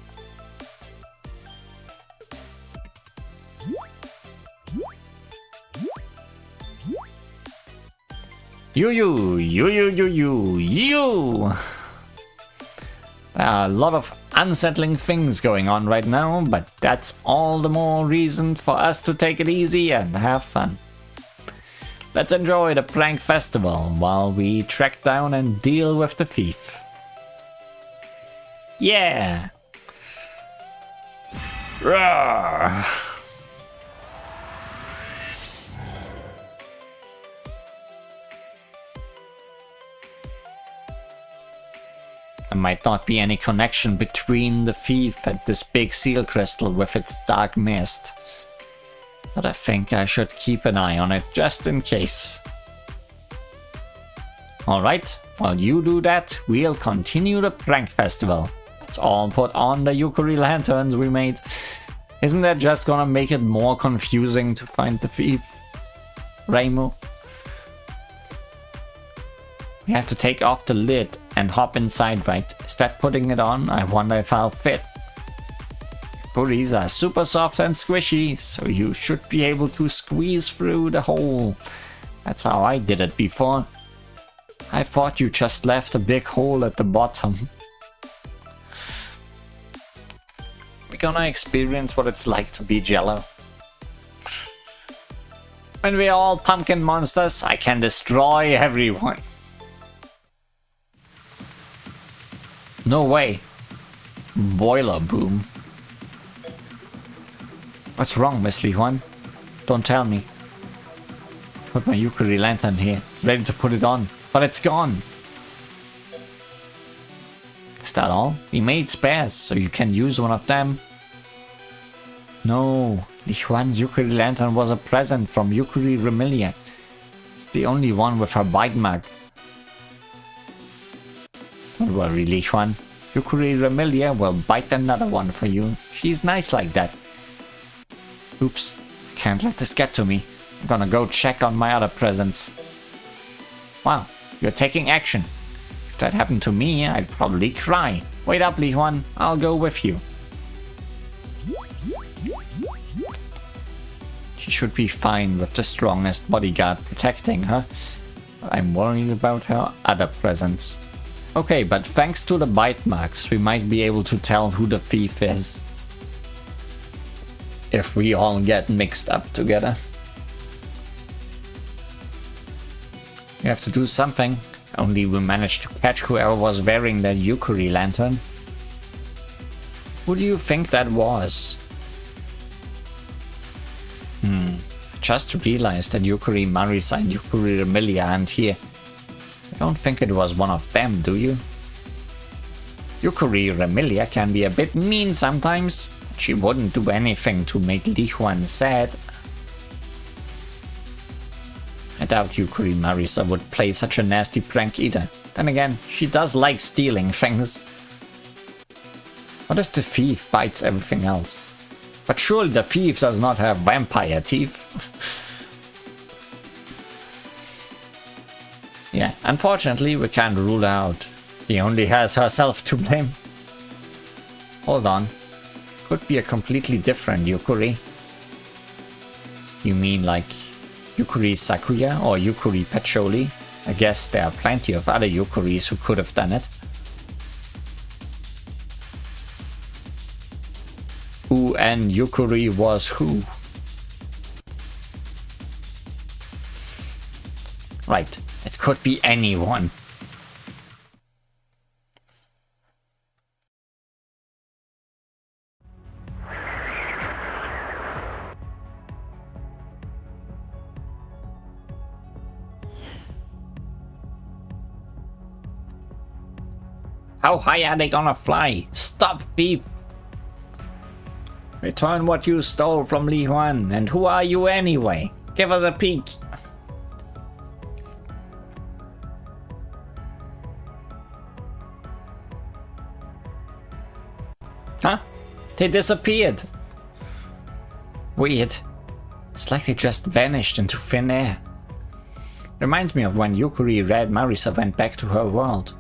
You. There are a lot of unsettling things going on right now, but that's all the more reason for us to take it easy and have fun. Let's enjoy the prank festival while we track down and deal with the thief. Yeah! Roar! There might not be any connection between the thief and this big seal crystal with its dark mist. But I think I should keep an eye on it just in case. Alright, while you do that, we'll continue the prank festival. Let's all put on the Yukari lanterns we made. Isn't that just gonna make it more confusing to find the thief? Reimu? We have to take off the lid and hop inside, right? Instead putting it on, I wonder if I'll fit. Puris are super soft and squishy, so you should be able to squeeze through the hole. That's how I did it before. I thought you just left a big hole at the bottom. We're gonna experience what it's like to be Jello. When we're all pumpkin monsters, I can destroy everyone. No way. Boiler boom. What's wrong, Miss Li Huan? Don't tell me. Put my Yukari lantern here, ready to put it on, but it's gone. Is that all? We made spares, so you can use one of them. No, Li Huan's Yukari lantern was a present from Yukari Remilia. It's the only one with her bite mark. Don't worry, Li Huan. Yukari Remilia will bite another one for you. She's nice like that. Oops, can't let this get to me. I'm gonna go check on my other presents. Wow, you're taking action. If that happened to me, I'd probably cry. Wait up, Li Huan, I'll go with you. She should be fine with the strongest bodyguard protecting her. I'm worried about her other presents. Okay, but thanks to the bite marks, we might be able to tell who the thief is. If we all get mixed up together. We have to do something. Only we managed to catch whoever was wearing that Yukari lantern. Who do you think that was? Just realized that Yukari Marisa and Yukari Remilia aren't here. I don't think it was one of them, do you? Yukari Remilia can be a bit mean sometimes. She wouldn't do anything to make Li Huan sad. I doubt Yukari Marisa would play such a nasty prank either. Then again, she does like stealing things. What if the thief bites everything else? But surely the thief does not have vampire teeth. Yeah, unfortunately we can't rule her out. She only has herself to blame. Hold on. Could be a completely different Yukari. You mean like Yukari Sakuya or Yukari Patchouli? I guess there are plenty of other Yukaris who could have done it. Who and Yukari was who? Right, it could be anyone. How high are they gonna fly? Stop, thief! Return what you stole from Li Huan, and who are you anyway? Give us a peek! Huh? They disappeared! Weird. It's like they just vanished into thin air. Reminds me of when Yukari Red Marisa went back to her world.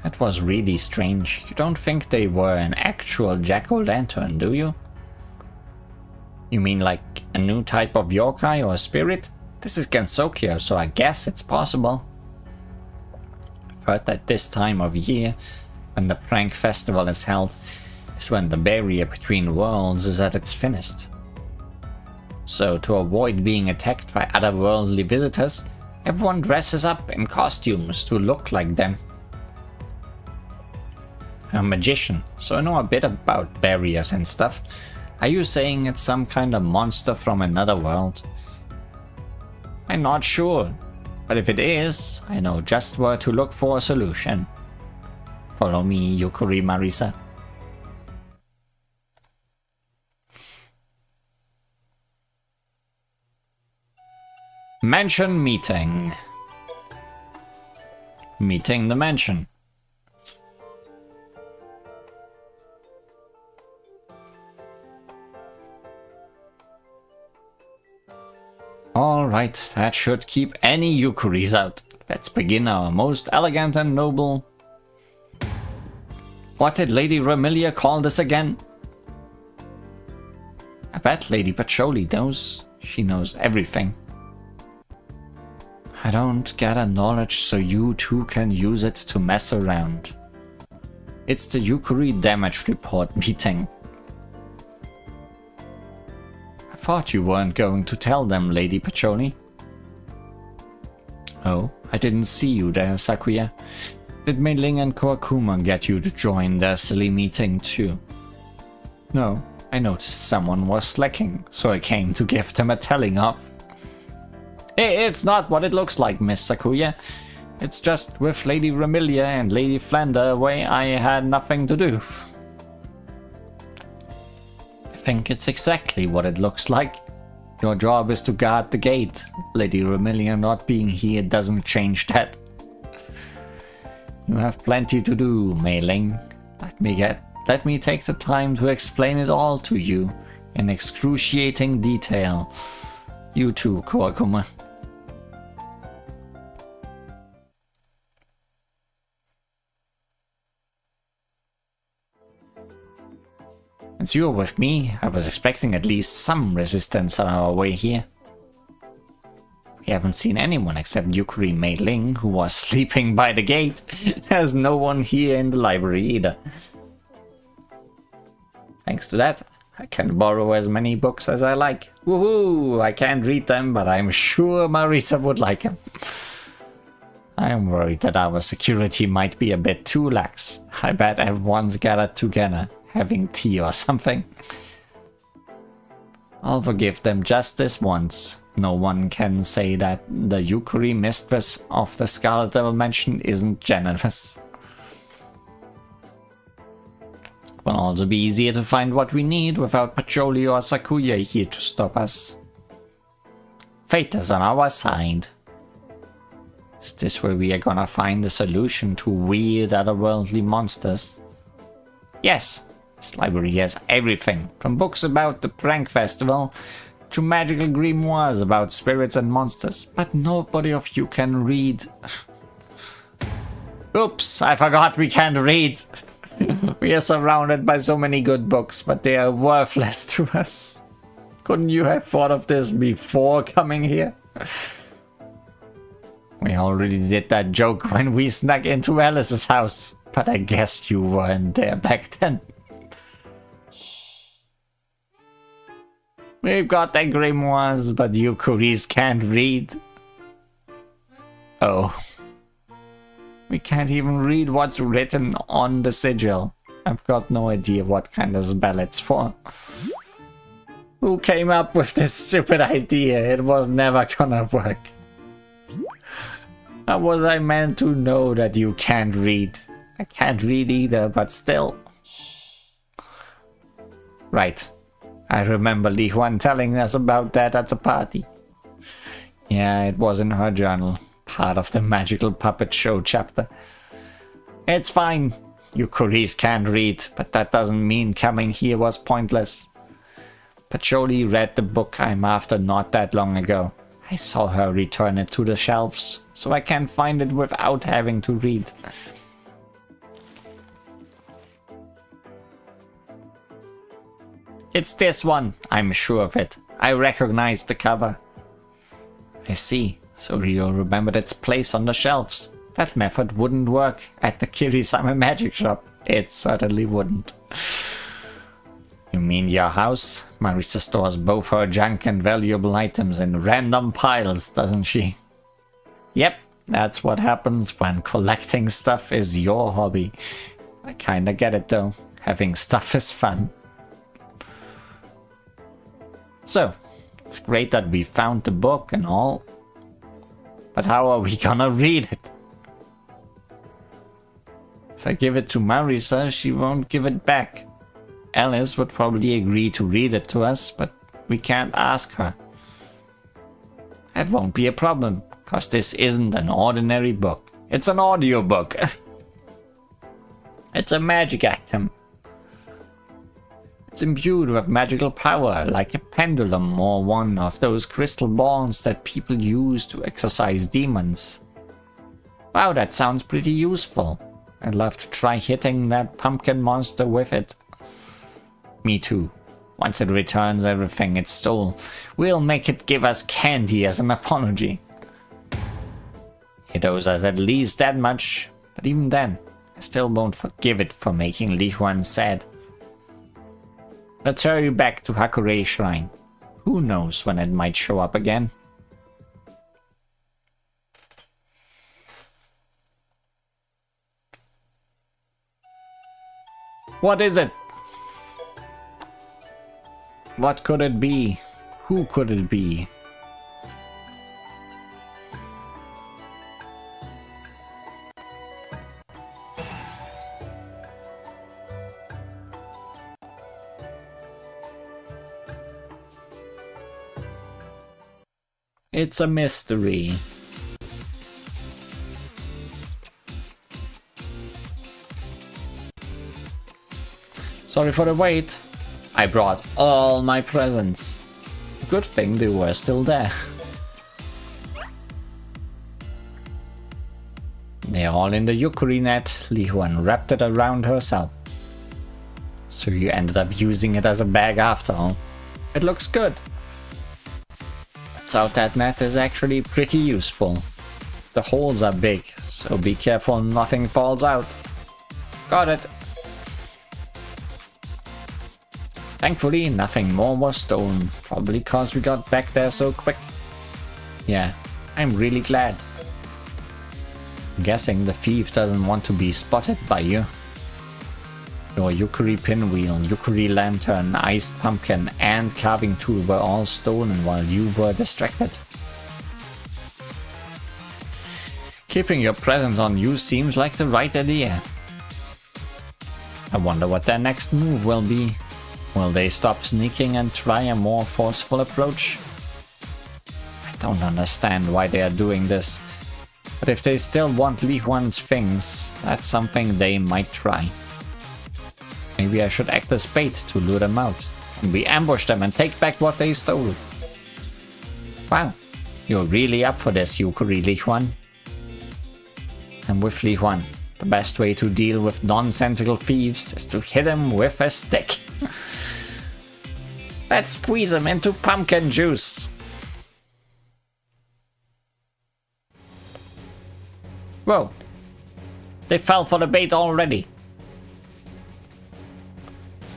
That was really strange. You don't think they were an actual jack-o'-lantern, do you? You mean like a new type of yokai or spirit? This is Gensokyo, so I guess it's possible. I've heard that this time of year, when the prank festival is held, is when the barrier between worlds is at its thinnest. So to avoid being attacked by otherworldly visitors, everyone dresses up in costumes to look like them. a magician, so I know a bit about barriers and stuff. Are you saying it's some kind of monster from another world? I'm not sure, but if it is, I know just where to look for a solution. Follow me, Yukuri Marisa. Mansion meeting. Meeting the mansion. Alright, that should keep any Yukuris out. Let's begin our most elegant and noble... What did Lady Remilia call this again? I bet Lady Patchouli knows. She knows everything. I don't gather knowledge so you two can use it to mess around. It's the Yukuri damage report meeting. I thought you weren't going to tell them, Lady Patchouli. Oh, I didn't see you there, Sakuya. Did Mei Ling and Kawakuma get you to join their silly meeting too? No, I noticed someone was slacking, so I came to give them a telling off. It's not what it looks like, Miss Sakuya. It's just with Lady Remilia and Lady Flander away, I had nothing to do. I think it's exactly what it looks like. Your job is to guard the gate. Lady Remilia not being here doesn't change that. You have plenty to do, Mei Ling. Let me take the time to explain it all to you in excruciating detail. You too, Kawakuma. Since you're with me, I was expecting at least some resistance on our way here. We haven't seen anyone except Yukuri Mei Ling, who was sleeping by the gate. There's no one here in the library either. Thanks to that, I can borrow as many books as I like. Woohoo! I can't read them, but I'm sure Marisa would like them. I'm worried that our security might be a bit too lax. I bet everyone's gathered together, having tea or something. I'll forgive them just this once. No one can say that the Yukuri mistress of the Scarlet Devil Mansion isn't generous. It will also be easier to find what we need without Patchouli or Sakuya here to stop us. Fate is on our side. Is this where we are gonna find a solution to weird otherworldly monsters? Yes, this library has everything, from books about the prank festival to magical grimoires about spirits and monsters, but nobody of you can read. Oops, I forgot we can't read. We are surrounded by so many good books, but they are worthless to us. Couldn't you have thought of this before coming here? We already did that joke when we snuck into Alice's house, but I guess you weren't there back then. We've got the grimoires, but Yukuris can't read. Oh. We can't even read what's written on the sigil. I've got no idea what kind of spell it's for. Who came up with this stupid idea? It was never gonna work. How was I meant to know that you can't read? I can't read either, but still. Right. I remember Li Huan telling us about that at the party. Yeah, it was in her journal, part of the magical puppet show chapter. It's fine, Yukuris can't read, but that doesn't mean coming here was pointless. Patchouli read the book I'm after not that long ago. I saw her return it to the shelves, so I can find it without having to read. It's this one, I'm sure of it. I recognize the cover. I see, so Rio remembered its place on the shelves. That method wouldn't work at the Kirisame magic shop. It certainly wouldn't. You mean your house? Marisa stores both her junk and valuable items in random piles, doesn't she? Yep, that's what happens when collecting stuff is your hobby. I kinda get it though. Having stuff is fun. So, it's great that we found the book and all. But how are we gonna read it? If I give it to Marisa, she won't give it back. Alice would probably agree to read it to us, but we can't ask her. That won't be a problem, cause this isn't an ordinary book. It's an audiobook. It's a magic item. It's imbued with magical power, like a pendulum or one of those crystal balls that people use to exorcise demons. Wow, that sounds pretty useful. I'd love to try hitting that pumpkin monster with it. Me too. Once it returns everything it stole, we'll make it give us candy as an apology. It owes us at least that much, but even then, I still won't forgive it for making Li Huan sad. Let's hurry back to Hakurei Shrine. Who knows when it might show up again? What is it? What could it be? Who could it be? It's a mystery. Sorry for the wait. I brought all my presents. Good thing they were still there. They're all in the Yukuri net. Li Huan wrapped it around herself. So you ended up using it as a bag after all. It looks good. Turns out that net is actually pretty useful. The holes are big, so be careful nothing falls out. Got it. Thankfully, nothing more was stolen, probably cause we got back there so quick. Yeah, I'm really glad. I'm guessing the thief doesn't want to be spotted by you. Your Yukuri pinwheel, Yukuri lantern, iced pumpkin, and carving tool were all stolen while you were distracted. Keeping your presents on you seems like the right idea. I wonder what their next move will be. Will they stop sneaking and try a more forceful approach? I don't understand why they are doing this, but if they still want Li Huan's things, that's something they might try. Maybe I should act as bait to lure them out, and we ambush them and take back what they stole. Wow, you're really up for this, Yukuri Li Huan. I'm with Li Huan. The best way to deal with nonsensical thieves is to hit them with a stick. Let's squeeze them into pumpkin juice. Whoa, they fell for the bait already.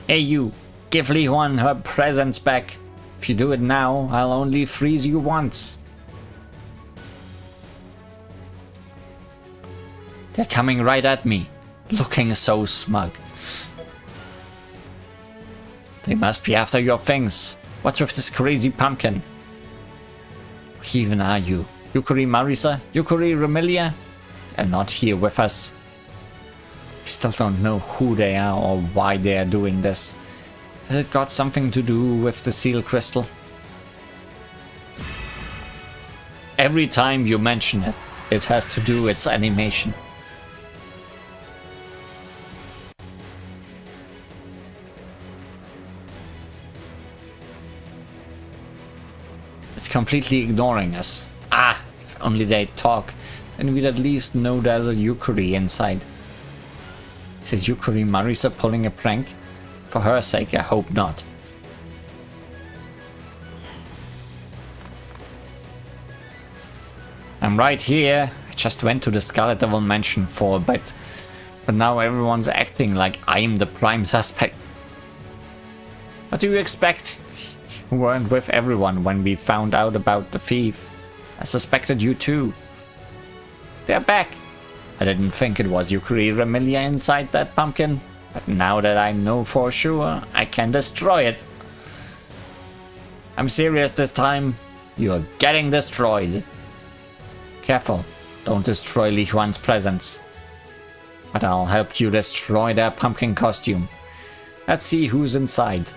Hey you, give Li Huan her presents back. If you do it now, I'll only freeze you once. They're coming right at me, looking so smug. They must be after your things. What's with this crazy pumpkin? Who even are you? Yukuri Marisa? Yukuri Remilia? They're not here with us. We still don't know who they are or why they are doing this. Has it got something to do with the seal crystal? Every time you mention it, it has to do with its animation. It's completely ignoring us. Ah, if only they'd talk, then we'd at least know there's a Yukuri inside. Is it Yukuri Marisa pulling a prank? For her sake, I hope not. I'm right here. I just went to the Scarlet Devil Mansion for a bit, but now everyone's acting like I'm the prime suspect. What do you expect? You weren't with everyone when we found out about the thief. I suspected you too. They're back. I didn't think it was Yukari Remilia inside that pumpkin, but now that I know for sure, I can destroy it. I'm serious this time. You're getting destroyed. Careful, don't destroy Li Huan's presents. But I'll help you destroy their pumpkin costume. Let's see who's inside.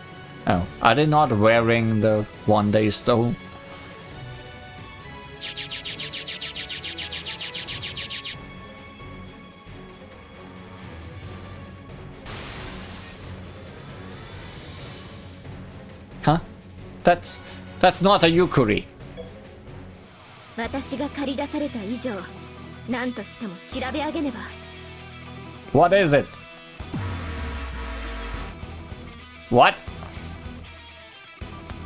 Oh, are they not wearing the one they stole? Huh? That's not a Yukari. 私が借り出された以上、何としても調べ上げねば。What is it? What?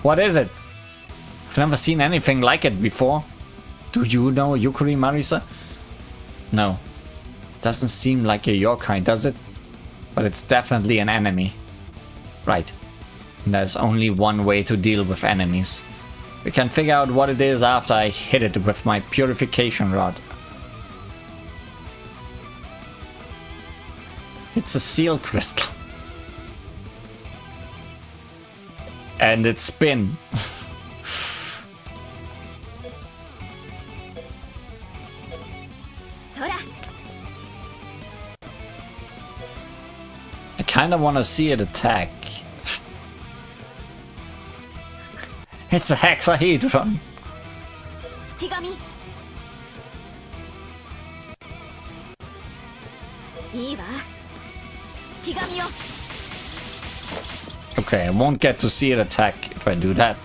What is it? I've never seen anything like it before. Do you know Yukari, Marisa? No. Doesn't seem like a yokai, does it? But it's definitely an enemy. Right. There's only one way to deal with enemies. We can figure out what it is after I hit it with my purification rod. It's a seal crystal. And it's spin. I kinda wanna see it attack. It's a hexahedron. Okay, I won't get to see it attack if I do that.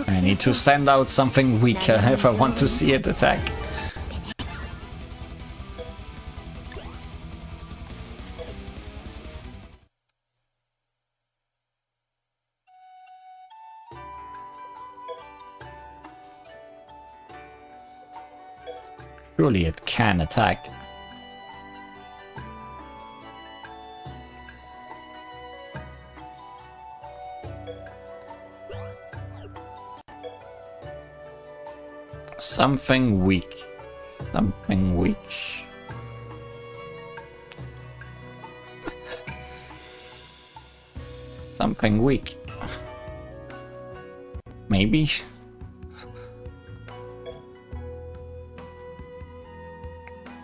I need to send out something weaker if I want to see it attack. Surely it can attack. Something weak. Something weak. Something weak. Maybe?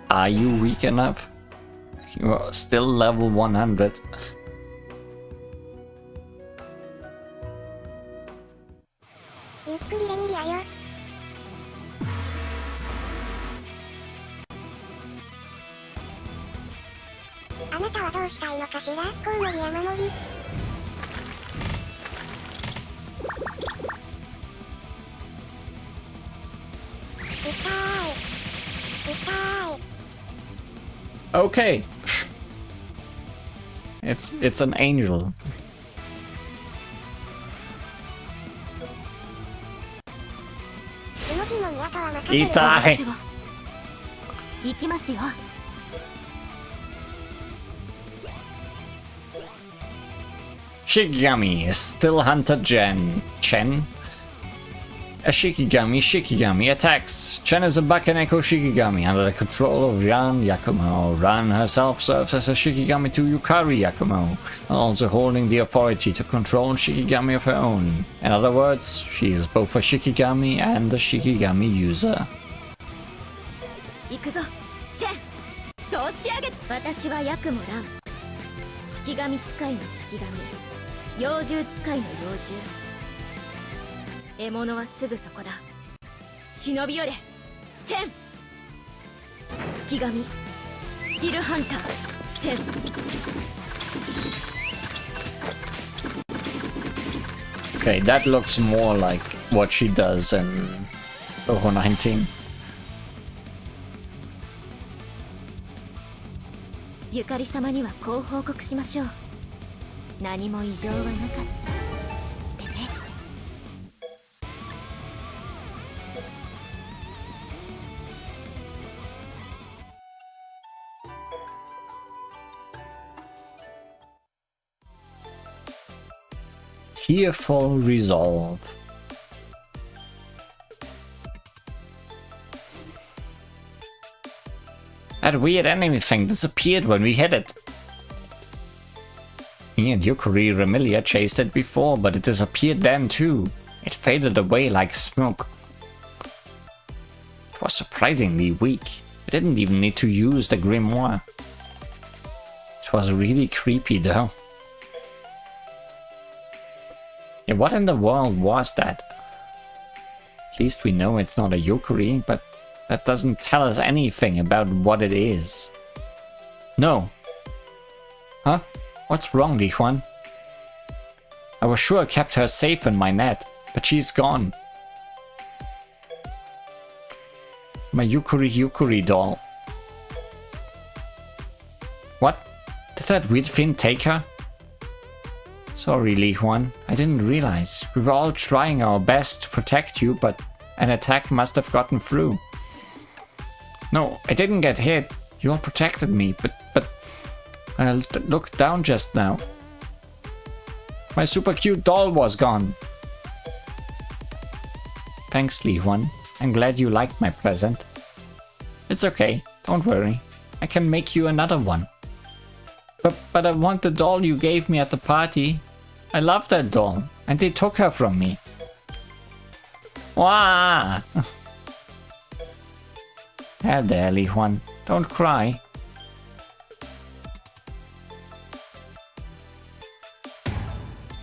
Are you weak enough? You are still level 100. Okay. It's an angel. Itai. Shikigami is still Hunter Chen. A Shikigami attacks. Chen is a Bakaneko Shikigami under the control of Ran Yakumo. Ran herself serves as a Shikigami to Yukari Yakumo, also holding the authority to control Shikigami of her own. In other words, she is both a Shikigami and a Shikigami user. 行くぞ、チェン。そうし上げ。私はヤクモラン。式神使いの式神。妖獣使いの妖獣。獲物はすぐそこだ。忍び寄れ、チェン。式神、スティルハンター、チェン。Okay, that looks more like what she does in Touhou 19. ゆかり様にはこう報告しましょう。何も異常はなかった。でね。Tearful resolve. That weird enemy thing disappeared when we hit it. Me and Yukari Remilia chased it before, but it disappeared then too. It faded away like smoke. It was surprisingly weak. We didn't even need to use the grimoire. It was really creepy though. Yeah, what in the world was that? At least we know it's not a Yukari, but that doesn't tell us anything about what it is. No. Huh? What's wrong, Li Huan? I was sure I kept her safe in my net, but she's gone. My Yukari doll. What? Did that weird thing take her? Sorry, Li Huan. I didn't realize. We were all trying our best to protect you, but an attack must have gotten through. No, I didn't get hit. You all protected me, but I looked down just now. My super cute doll was gone. Thanks, Li Huan. I'm glad you liked my present. It's okay, don't worry. I can make you another one. But I want the doll you gave me at the party. I love that doll, and they took her from me. Wah! There, Li Huan. Don't cry.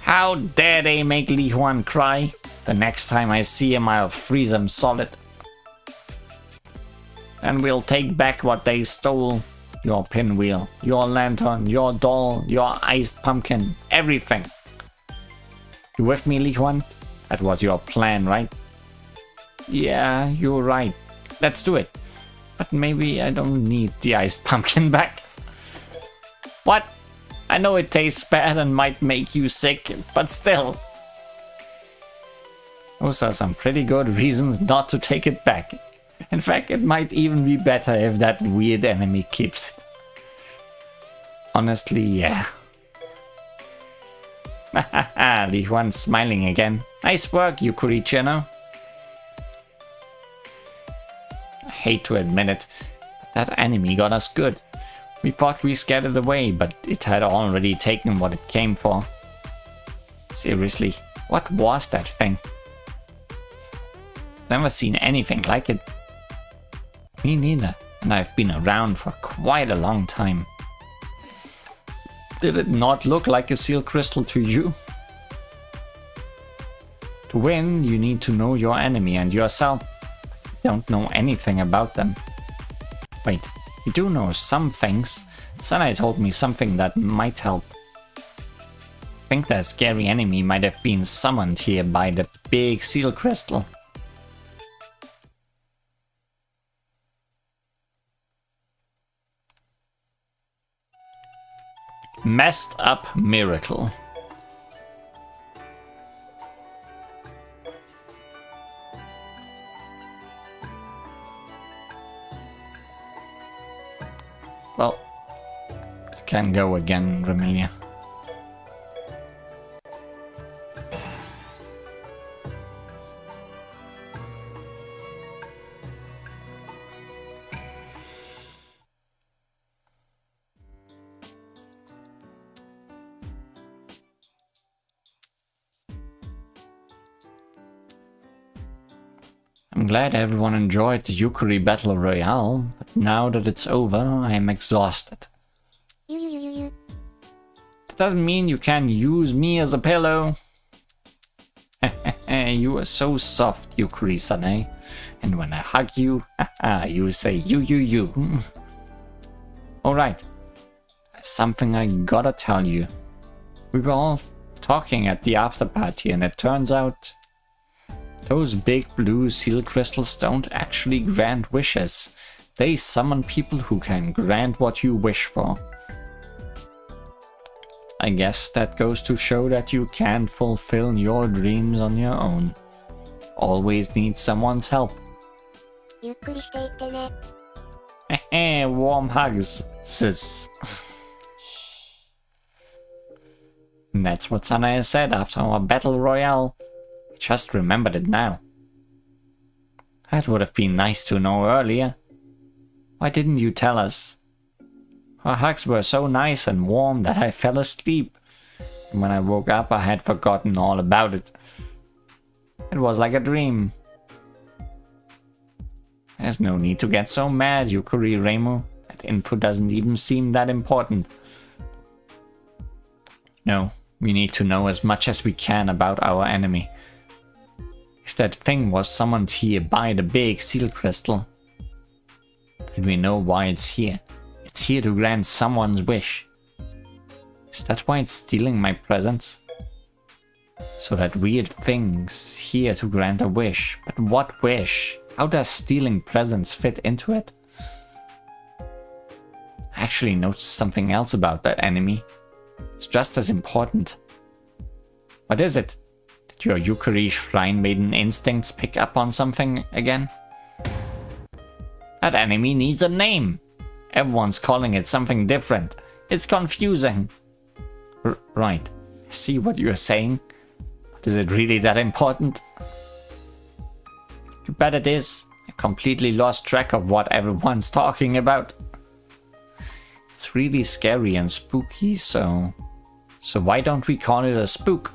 How dare they make Li Huan cry? The next time I see him, I'll freeze him solid. And we'll take back what they stole. Your pinwheel, your lantern, your doll, your iced pumpkin, everything. You with me, Li Huan? That was your plan, right? Yeah, you're right. Let's do it. But maybe I don't need the iced pumpkin back. What? I know it tastes bad and might make you sick, but still. Those are some pretty good reasons not to take it back. In fact, it might even be better if that weird enemy keeps it. Honestly, yeah. Hahaha, Li Huan's smiling again. Nice work, Yukari-chino. I hate to admit it, but that enemy got us good. We thought we scared it away, but it had already taken what it came for. Seriously, what was that thing? Never seen anything like it. Me neither, and I've been around for quite a long time. Did it not look like a seal crystal to you? To win, you need to know your enemy and yourself. You don't know anything about them. Wait, you do know some things. Sanai told me something that might help. I think that scary enemy might have been summoned here by the big seal crystal. Messed up miracle. Well, I can go again, Remilia. I'm glad everyone enjoyed the Yukari Battle Royale, but now that it's over, I am exhausted. That doesn't mean you can use me as a pillow. You are so soft, Yukari-san, and when I hug you, you say you. Alright, there's something I gotta tell you. We were all talking at the after party, and it turns out those big blue seal crystals don't actually grant wishes. They summon people who can grant what you wish for. I guess that goes to show that you can't fulfill your dreams on your own. Always need someone's help. Warm hugs, sis. And that's what Sanaya said after our battle royale. Just remembered it now. That would have been nice to know earlier. Why didn't you tell us? Her hugs were so nice and warm that I fell asleep. And when I woke up, I had forgotten all about it. It was like a dream. There's no need to get so mad, Yukari Reimu. That info doesn't even seem that important. No, we need to know as much as we can about our enemy. If that thing was summoned here by the big seal crystal, then we know why it's here. It's here to grant someone's wish. Is that why it's stealing my presents? So that weird thing's here to grant a wish. But what wish? How does stealing presents fit into it? I actually noticed something else about that enemy. It's just as important. What is it? Did your Yukari Shrine Maiden instincts pick up on something again? That enemy needs a name. Everyone's calling it something different. It's confusing. Right. I see what you're saying. But is it really that important? You bet it is. I completely lost track of what everyone's talking about. It's really scary and spooky, so why don't we call it a spook?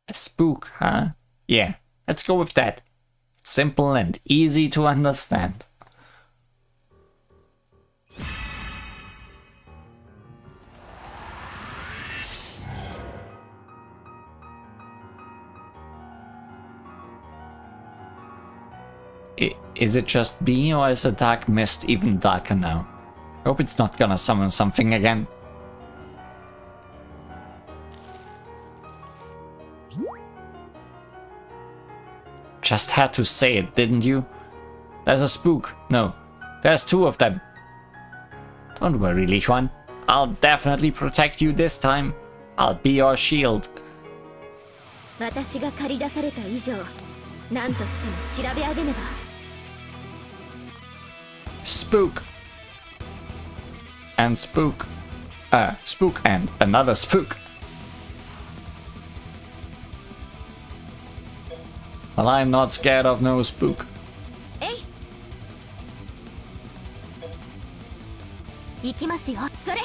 A spook, huh? Yeah, let's go with that. It's simple and easy to understand. Is it just me, or is the dark mist even darker now? I hope it's not gonna summon something again. Just had to say it, didn't you? There's a spook. No, there's two of them. Don't worry, Li Huan. I'll definitely protect you this time. I'll be your shield. 私が駆り出された以上、何としても調べ上げねば。Spook. And spook. Spook and another spook. Well, I'm not scared of no spook. えい。行きますよ。それ。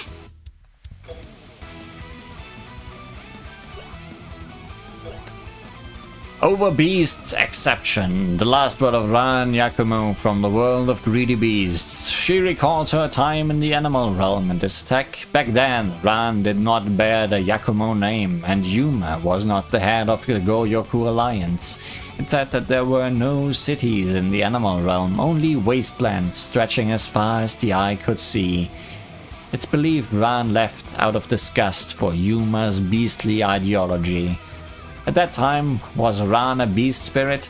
Over beasts exception, the last word of Ran Yakumo from the world of greedy beasts. She recalls her time in the animal realm in this attack. Back then, Ran did not bear the Yakumo name, and Yuma was not the head of the Goyoku Alliance. It said that there were no cities in the animal realm, only wastelands stretching as far as the eye could see. It's believed Ran left out of disgust for Yuma's beastly ideology. At that time, was Ran a beast spirit?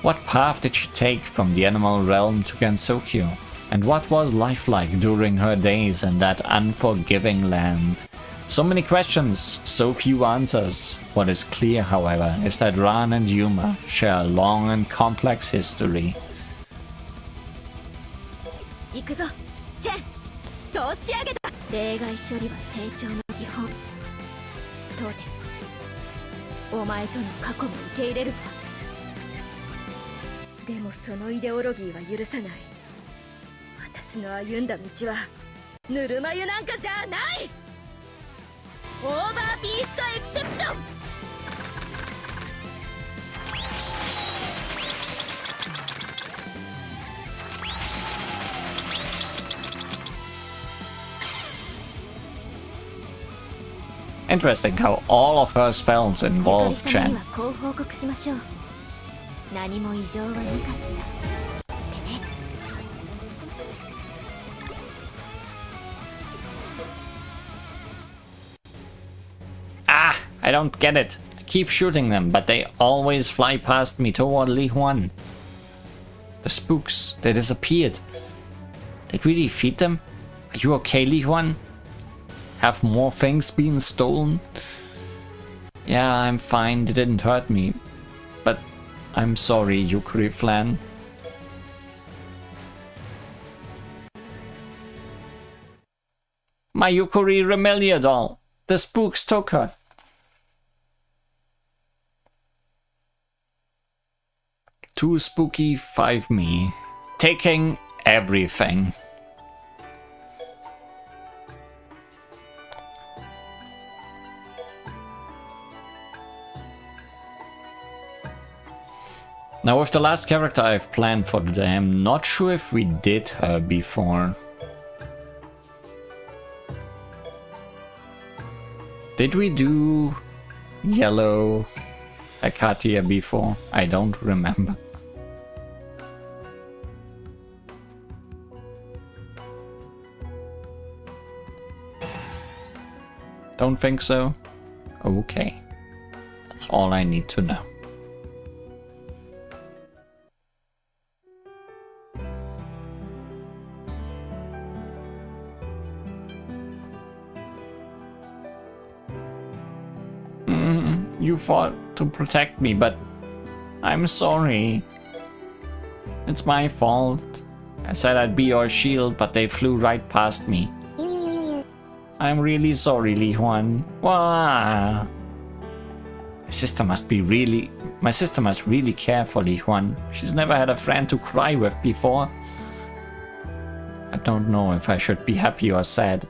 What path did she take from the animal realm to Gensokyo? And what was life like during her days in that unforgiving land? So many questions, so few answers. What is clear, however, is that Ran and Yuma share a long and complex history. 行くぞ、チェン。そう仕上げた。例外処理は成長の基本。当鉄。お前との過去も受け入れるわ。でもそのイデオロギーは許さない。私の歩んだ道はぬるま湯なんかじゃない。オーバービーストエクセプション。Interesting how all of her spells involve Chen. こう報告しましょう。何も異常はなかった。ってね。Ah, I don't get it. I keep shooting them, but they always fly past me toward Li Huan. The spooks, they disappeared. Did we defeat them? Are you okay, Li Huan? Have more things been stolen? Yeah, I'm fine, they didn't hurt me. But I'm sorry, Yukari Flan. My Yukari Remelia doll! The spooks took her! Too spooky, 5 me. taking everything. Now with the last character I've planned for today, I'm not sure if we did her before. Did we do yellow Akatia before? I don't remember. Don't think so? Okay. That's all I need to know. You fought to protect me, but I'm sorry. It's my fault. I said I'd be your shield, but they flew right past me. I'm really sorry, Li Huan. Wah. My sister must really care for Li Huan. She's never had a friend to cry with before. I don't know if I should be happy or sad.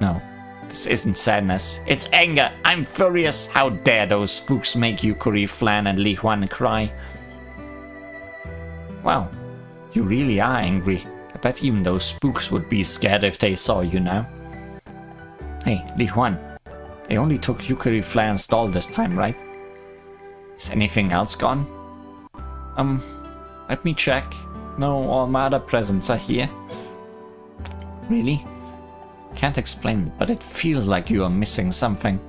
No. This isn't sadness, it's anger. I'm furious. How dare those spooks make Yukari, Flan and Li Huan cry. Wow, you really are angry. I bet even those spooks would be scared if they saw you now. Hey, Li Huan, they only took Yukari, Flan's doll this time, right? Is anything else gone? Let me check. No, all my other presents are here. Really? Can't explain it, but it feels like you are missing something.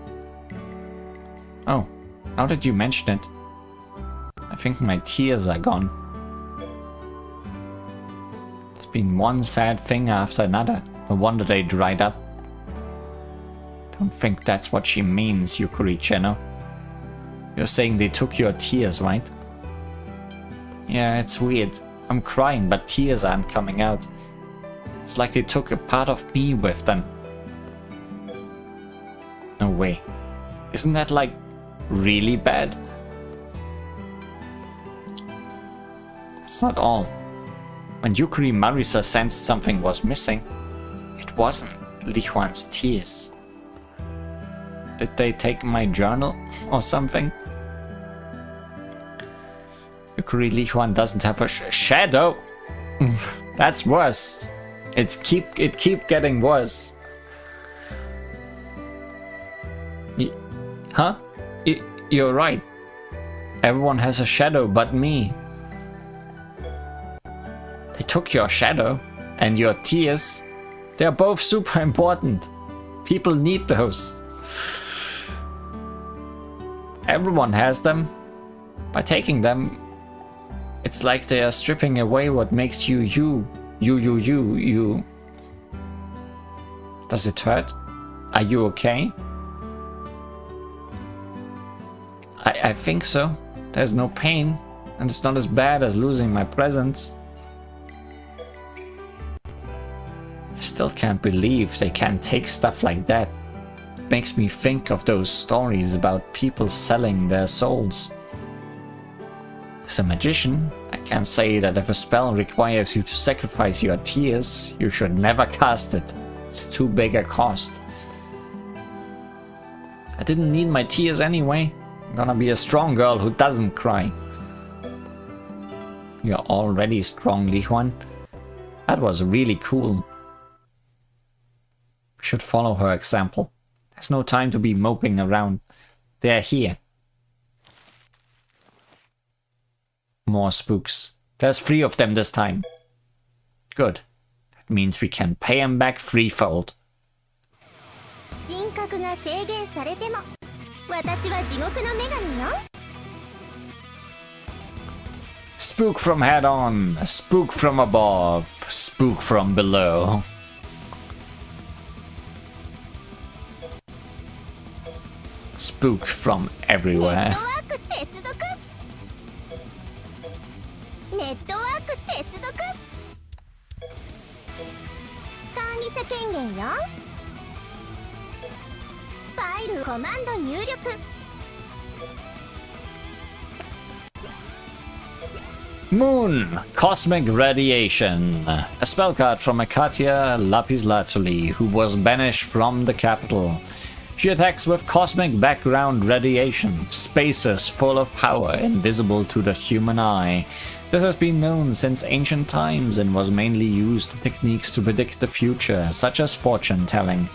Oh, now that you mention it, I think my tears are gone. It's been one sad thing after another. No wonder they dried up. Don't think that's what she means, Yukari Cheno. You're saying they took your tears, right? Yeah, it's weird. I'm crying, but tears aren't coming out. It's like they took a part of me with them. No way. Isn't that like really bad? It's not all. When Yukari Marisa sensed something was missing, it wasn't Li Huan's tears. Did they take my journal or something? Yukari, Li Huan doesn't have a shadow. That's worse. It keep getting worse. Huh? You're right. Everyone has a shadow but me. They took your shadow and your tears. They're both super important. People need those. Everyone has them. By taking them, it's like they are stripping away what makes you you. You. Does it hurt? Are you okay? I think so. There's no pain, and it's not as bad as losing my presents. I still can't believe they can take stuff like that. It makes me think of those stories about people selling their souls. As a magician, I can say that if a spell requires you to sacrifice your tears, you should never cast it. It's too big a cost. I didn't need my tears anyway. I'm gonna be a strong girl who doesn't cry. You're already strong, Li Huan. That was really cool. We should follow her example. There's no time to be moping around. They're here. More spooks. There's 3 of them this time. Good. That means we can pay them back threefold. Spook from head on, spook from above, spook from below. Spook from everywhere. Moon, Cosmic Radiation. A spell card from Akatia Lapislazuli, who was banished from the capital. She attacks with cosmic background radiation, spaces full of power, invisible to the human eye. This has been known since ancient times and was mainly used in techniques to predict the future, such as fortune telling.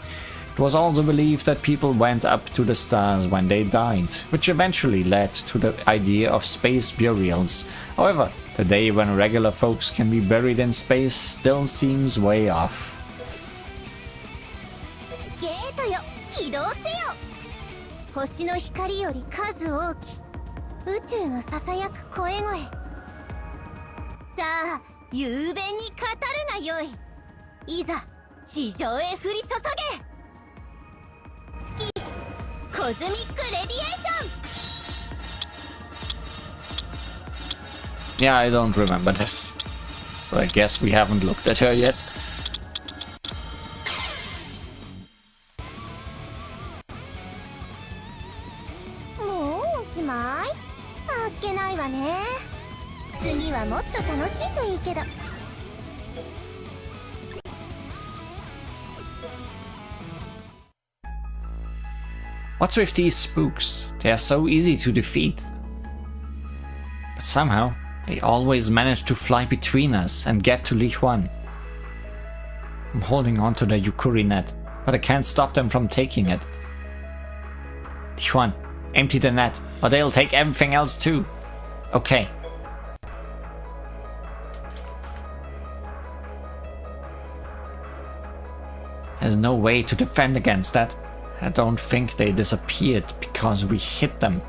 It was also believed that people went up to the stars when they died, which eventually led to the idea of space burials. However, the day when regular folks can be buried in space still seems way off. ゲートよ、起動せよ。星の光より数多き宇宙のささやく声声。さあ、雄弁に語るがよい。いざ地上へ降り注げ。月コズミックレディエーション。 Yeah, I don't remember this. So I guess we haven't looked at her yet. What's with these spooks? They are so easy to defeat. But somehow, they always manage to fly between us and get to Li Huan. I'm holding on to the Yukuri net, but I can't stop them from taking it. Li Huan, empty the net, or they'll take everything else too. Okay. There's no way to defend against that. I don't think they disappeared because we hit them.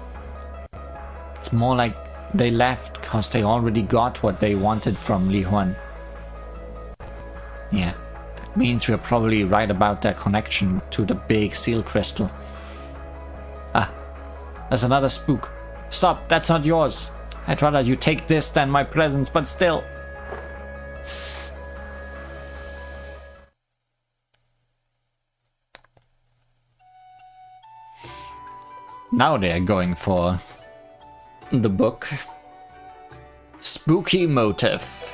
It's more like they left because they already got what they wanted from Li Huan. Yeah, that means we're probably right about their connection to the big seal crystal. Ah, there's another spook. Stop, that's not yours. I'd rather you take this than my presents, but still. Now they're going for the book. Spooky motive.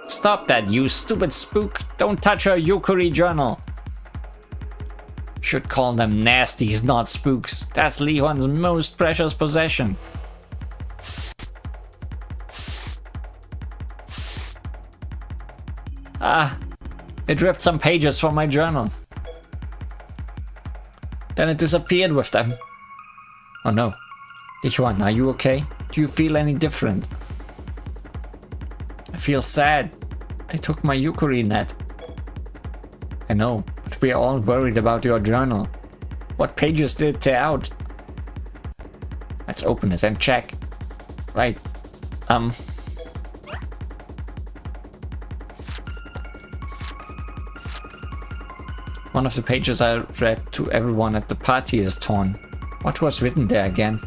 Stop that, you stupid spook. Don't touch her Yukuri journal. Should call them nasties, not spooks. That's Li Huan's most precious possession. Ah, it ripped some pages from my journal. Then it disappeared with them. Oh no. Li Huan, are you okay? Do you feel any different? I feel sad. They took my Yukuri net. I know, but we are all worried about your journal. What pages did it tear out? Let's open it and check. Right. One of the pages I read to everyone at the party is torn. What was written there again?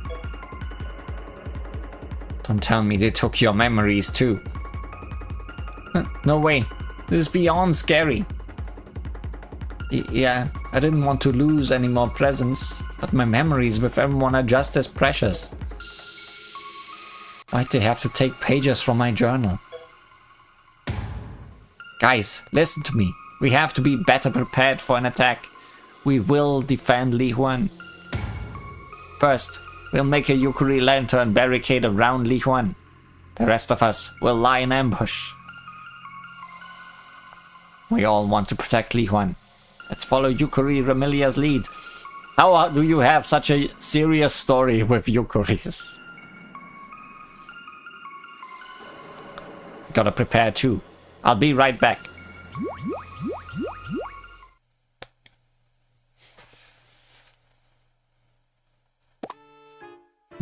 Don't tell me they took your memories too. No way. This is beyond scary. Yeah, I didn't want to lose any more presents, but my memories with everyone are just as precious. Why'd they have to take pages from my journal? Guys, listen to me. We have to be better prepared for an attack. We will defend Li Huan. First, we'll make a Yukuri lantern barricade around Li Huan. The rest of us will lie in ambush. We all want to protect Li Huan. Let's follow Yukuri Remilia's lead. How do you have such a serious story with Yukuris? Gotta prepare too. I'll be right back.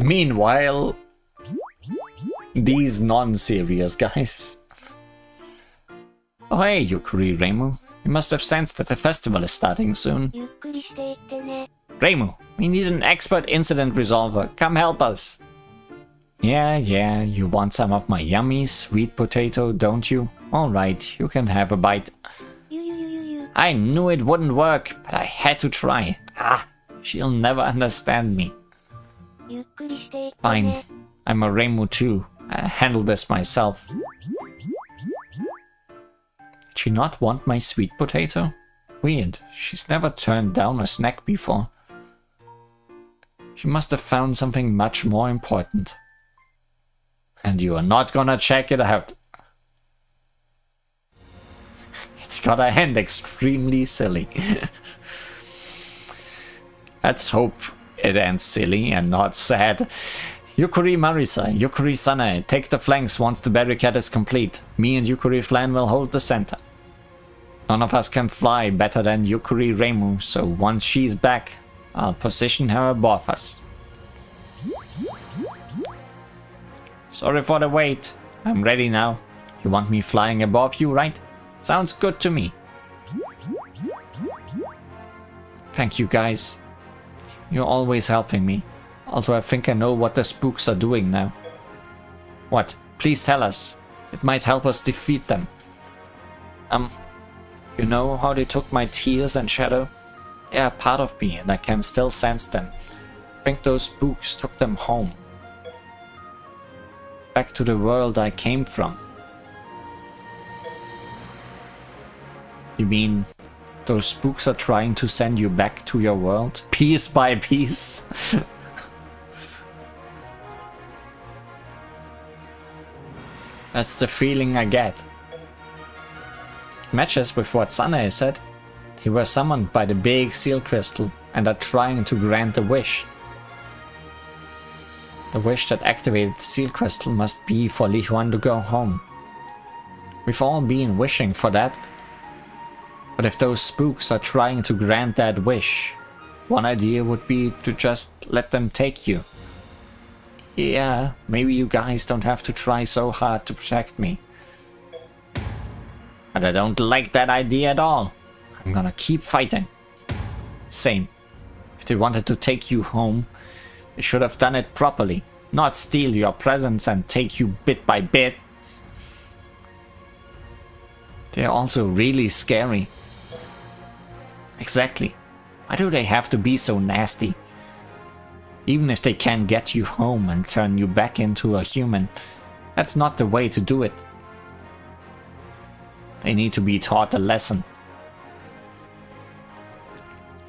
Meanwhile, these non-serious guys. Oh hey, Yukuri Reimu. You must have sensed that the festival is starting soon. Reimu, we need an expert incident resolver. Come help us. Yeah, you want some of my yummy sweet potato, don't you? Alright, you can have a bite. I knew it wouldn't work, but I had to try. Ah, she'll never understand me. Fine, I'm a Reimu too. I handle this myself. Did she not want my sweet potato? Weird, she's never turned down a snack before. She must have found something much more important. And you are not gonna check it out. It's gotta end extremely silly. Let's hope it ends silly and not sad. Yukuri Marisa, Yukuri Sanae, take the flanks once the barricade is complete. Me and Yukuri Flan will hold the center. None of us can fly better than Yukuri Reimu, so once she's back, I'll position her above us. Sorry for the wait. I'm ready now. You want me flying above you, right? Sounds good to me. Thank you, guys. You're always helping me. Also, I think I know what the spooks are doing now. What? Please tell us. It might help us defeat them. You know how they took my tears and shadow? They are part of me and I can still sense them. I think those spooks took them home. Back to the world I came from. You mean those spooks are trying to send you back to your world? Piece by piece? That's the feeling I get. It matches with what Sanae said. They were summoned by the big seal crystal and are trying to grant a wish. The wish that activated the seal crystal must be for Li Huan to go home. We've all been wishing for that. But if those spooks are trying to grant that wish, one idea would be to just let them take you. Yeah, maybe you guys don't have to try so hard to protect me. But I don't like that idea at all. I'm gonna keep fighting. Same. If they wanted to take you home, they should have done it properly, not steal your presents and take you bit by bit. They're also really scary. Exactly. Why do they have to be so nasty? Even if they can get you home and turn you back into a human, that's not the way to do it. They need to be taught a lesson.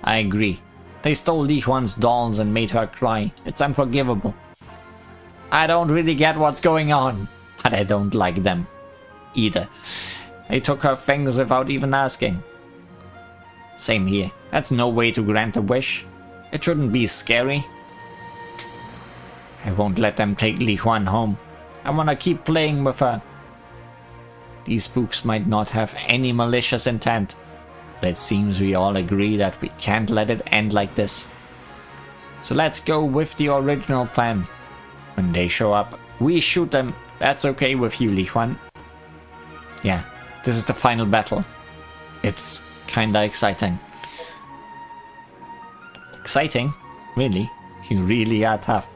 I agree. They stole Li Huan's dolls and made her cry. It's unforgivable. I don't really get what's going on, but I don't like them either. They took her things without even asking. Same here. That's no way to grant a wish. It shouldn't be scary. I won't let them take Li Huan home. I wanna keep playing with her. These spooks might not have any malicious intent, but it seems we all agree that we can't let it end like this. So let's go with the original plan. When they show up, we shoot them. That's okay with you, Li Huan? Yeah, this is the final battle. It's kinda exciting. Exciting? Really? You really are tough.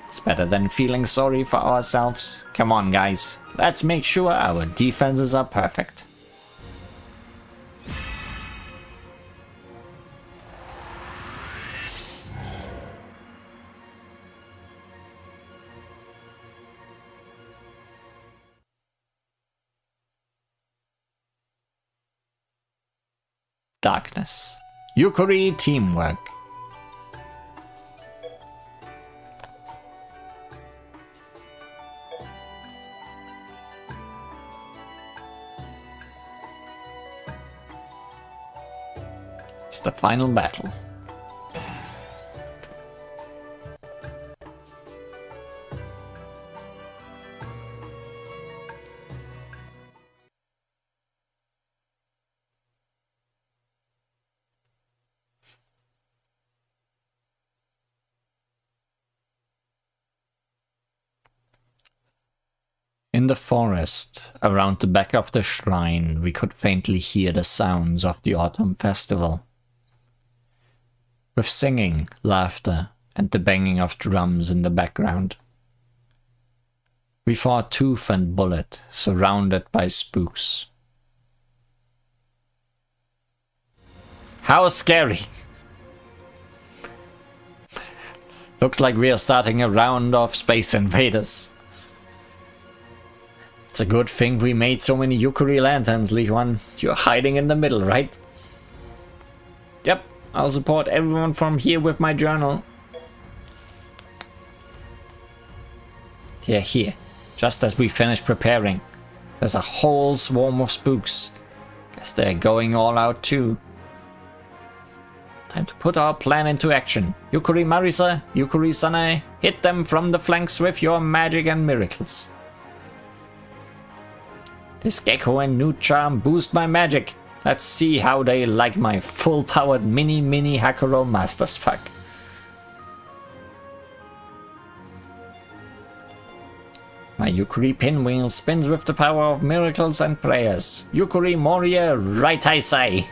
It's better than feeling sorry for ourselves. Come on, guys. Let's make sure our defenses are perfect. Darkness. Yukuri teamwork. It's the final battle. In the forest, around the back of the shrine, we could faintly hear the sounds of the autumn festival. With singing, laughter, and the banging of drums in the background. We fought tooth and bullet, surrounded by spooks. How scary! Looks like we are starting a round of Space Invaders. It's a good thing we made so many Yukari lanterns, Li Huan. You're hiding in the middle, right? Yep, I'll support everyone from here with my journal. Here. Just as we finish preparing. There's a whole swarm of spooks. Guess they're going all out too. Time to put our plan into action. Yukari Marisa, Yukari Sanae, hit them from the flanks with your magic and miracles. This gecko and new charm boost my magic. Let's see how they like my full-powered mini Hakuro Master Spark. My Yukari pinwheel spins with the power of miracles and prayers. Yukari Moria, right I say.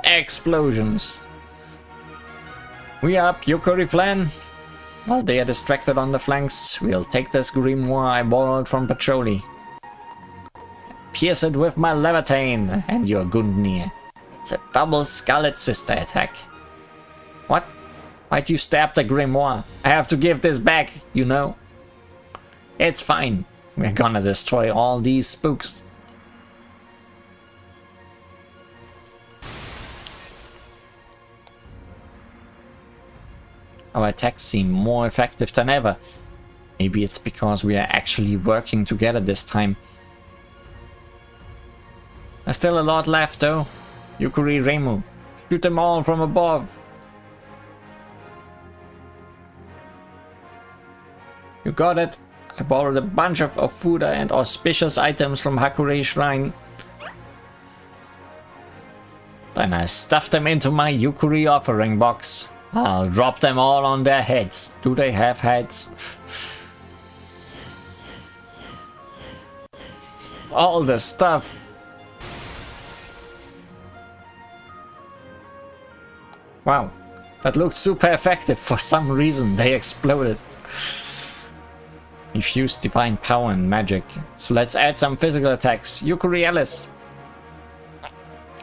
Explosions. We up, Yukari Flan? While they are distracted on the flanks, we'll take this grimoire I borrowed from Patroli. Pierce it with my Levitain and your Gundnir. It's a double Scarlet Sister attack. What? Why'd you stab the grimoire? I have to give this back, you know. It's fine. We're gonna destroy all these spooks. Our attacks seem more effective than ever. Maybe it's because we are actually working together this time. There's still a lot left though. Yukari Reimu, shoot them all from above. You got it. I borrowed a bunch of Ofuda and auspicious items from Hakure Shrine. Then I stuffed them into my Yukari offering box. I'll drop them all on their heads. Do they have heads? All the stuff. Wow, that looked super effective. For some reason they exploded. You've used divine power and magic, so let's add some physical attacks. Yukari Alice.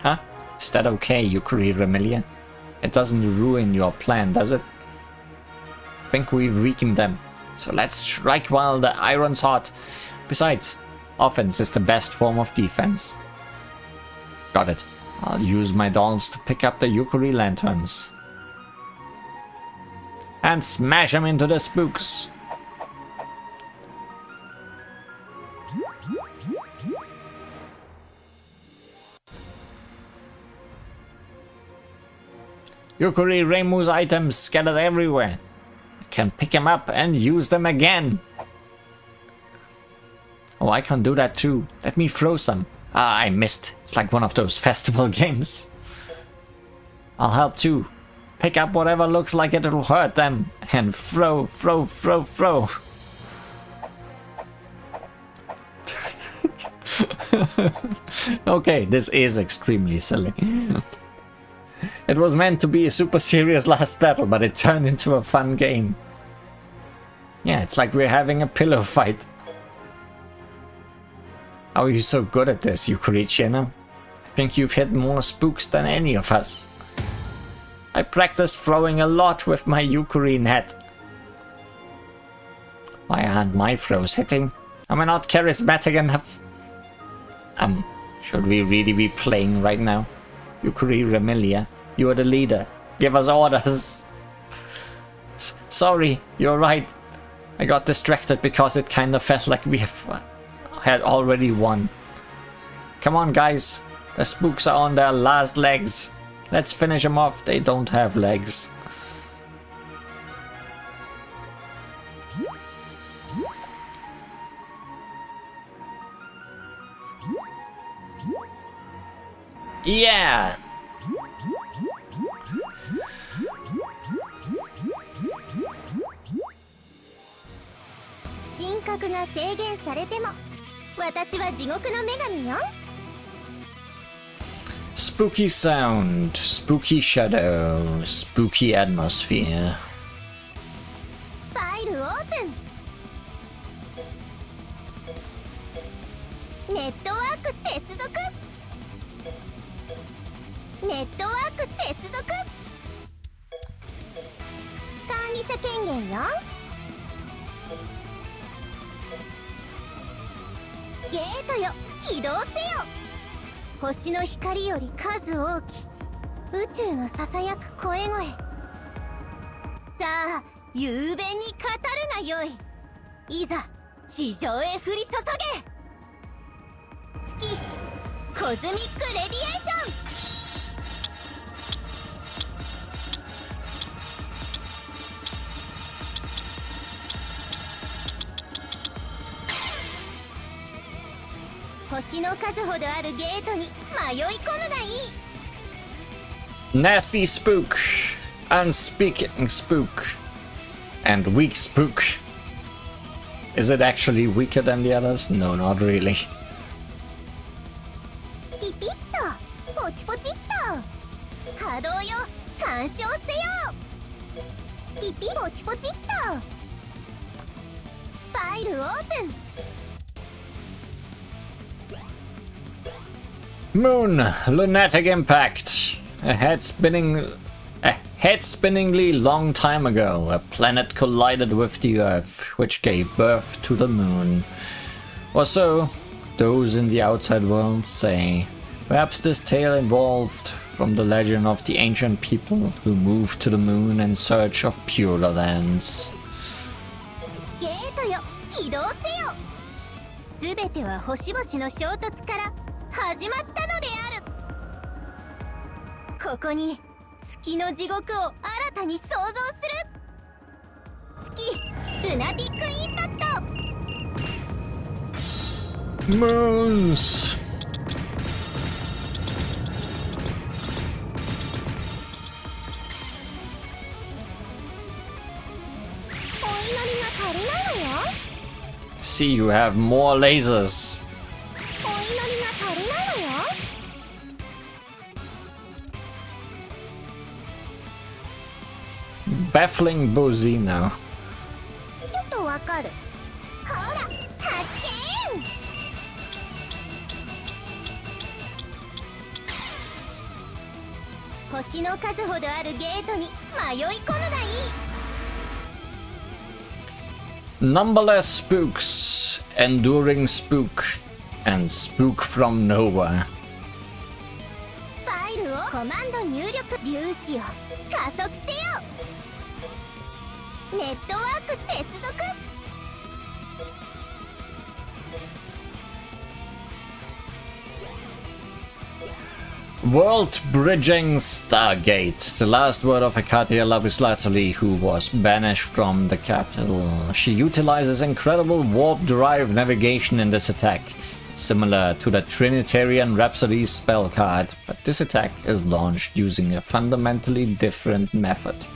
Huh? Is that okay, Yukari Remilia? It doesn't ruin your plan, does it? I think we've weakened them, so let's strike while the iron's hot. Besides, offense is the best form of defense. Got it. I'll use my dolls to pick up the Yukari lanterns. And smash them into the spooks. Yukari Reimu's items scattered everywhere. I can pick them up and use them again. Oh, I can do that too. Let me throw some. Ah, I missed. It's like one of those festival games. I'll help too. Pick up whatever looks like it'll hurt them. And throw. Okay, this is extremely silly. It was meant to be a super serious last battle, but it turned into a fun game. Yeah, it's like we're having a pillow fight. How are you so good at this, Yukari Chino? I think you've hit more spooks than any of us. I practiced throwing a lot with my Yukari net. Why aren't my throws hitting? Am I not charismatic enough? Should we really be playing right now? Yukari Remilia, you are the leader. Give us orders. Sorry, you're right. I got distracted because it kind of felt like we had already won. Come on, guys. The spooks are on their last legs. Let's finish them off. They don't have legs. Yeah! 覚が制限されても私は地獄の女神よ。 Spooky sound, spooky shadow, spooky atmosphere. ファイルオープン。ネットワーク接続。ネットワーク接続。管理者権限よ。ゲートよ、起動せよ。星の光より数多き宇宙のささやく声声。さあ雄弁に語るがよい。いざ地上へ降り注げ。月コズミックレディエーション。星の数ほどあるゲートに迷い込むがいい。 Nasty spook, unspeaking spook, and weak spook. Is it actually weaker than the others? No, not really. ピピッとポチポチっと波動よ、干渉せよ。ピピポチポチっとファイルオープン。 Moon, lunatic impact. A head-spinningly long time ago, a planet collided with the Earth, which gave birth to the Moon. Or so those in the outside world say. Perhaps this tale evolved from the legend of the ancient people who moved to the Moon in search of purer lands. ゲートよ、起動せよ。すべては星々の衝突から始まったのである。ここに月の地獄を新たに創造する。月ルナティックインパクト。 Moons! お祈りが足りないのよ。 See, you have more lasers. お祈りが足りないのよ。 Baffling Bozino. ちょっとわかる。ほら、発見。星の数ほどあるゲートに迷い込むがいい。 Numberless spooks, enduring spook, and spook from nowhere. ファイルをコマンド入力。粒子を加速せよ。ネットワーク接続。 World Bridging Stargate, the last word of Hekatia Lapislazuli, who was banished from the capital. She utilizes incredible warp drive navigation in this attack. It's similar to the Trinitarian Rhapsody's spell card, but this attack is launched using a fundamentally different method.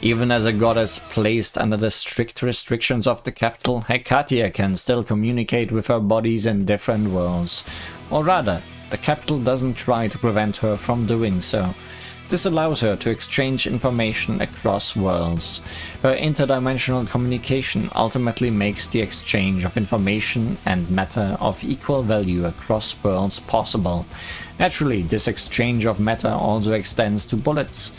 Even as a goddess placed under the strict restrictions of the capital, Hekatia can still communicate with her bodies in different worlds. Or rather, the capital doesn't try to prevent her from doing so. This allows her to exchange information across worlds. Her interdimensional communication ultimately makes the exchange of information and matter of equal value across worlds possible. Naturally, this exchange of matter also extends to bullets.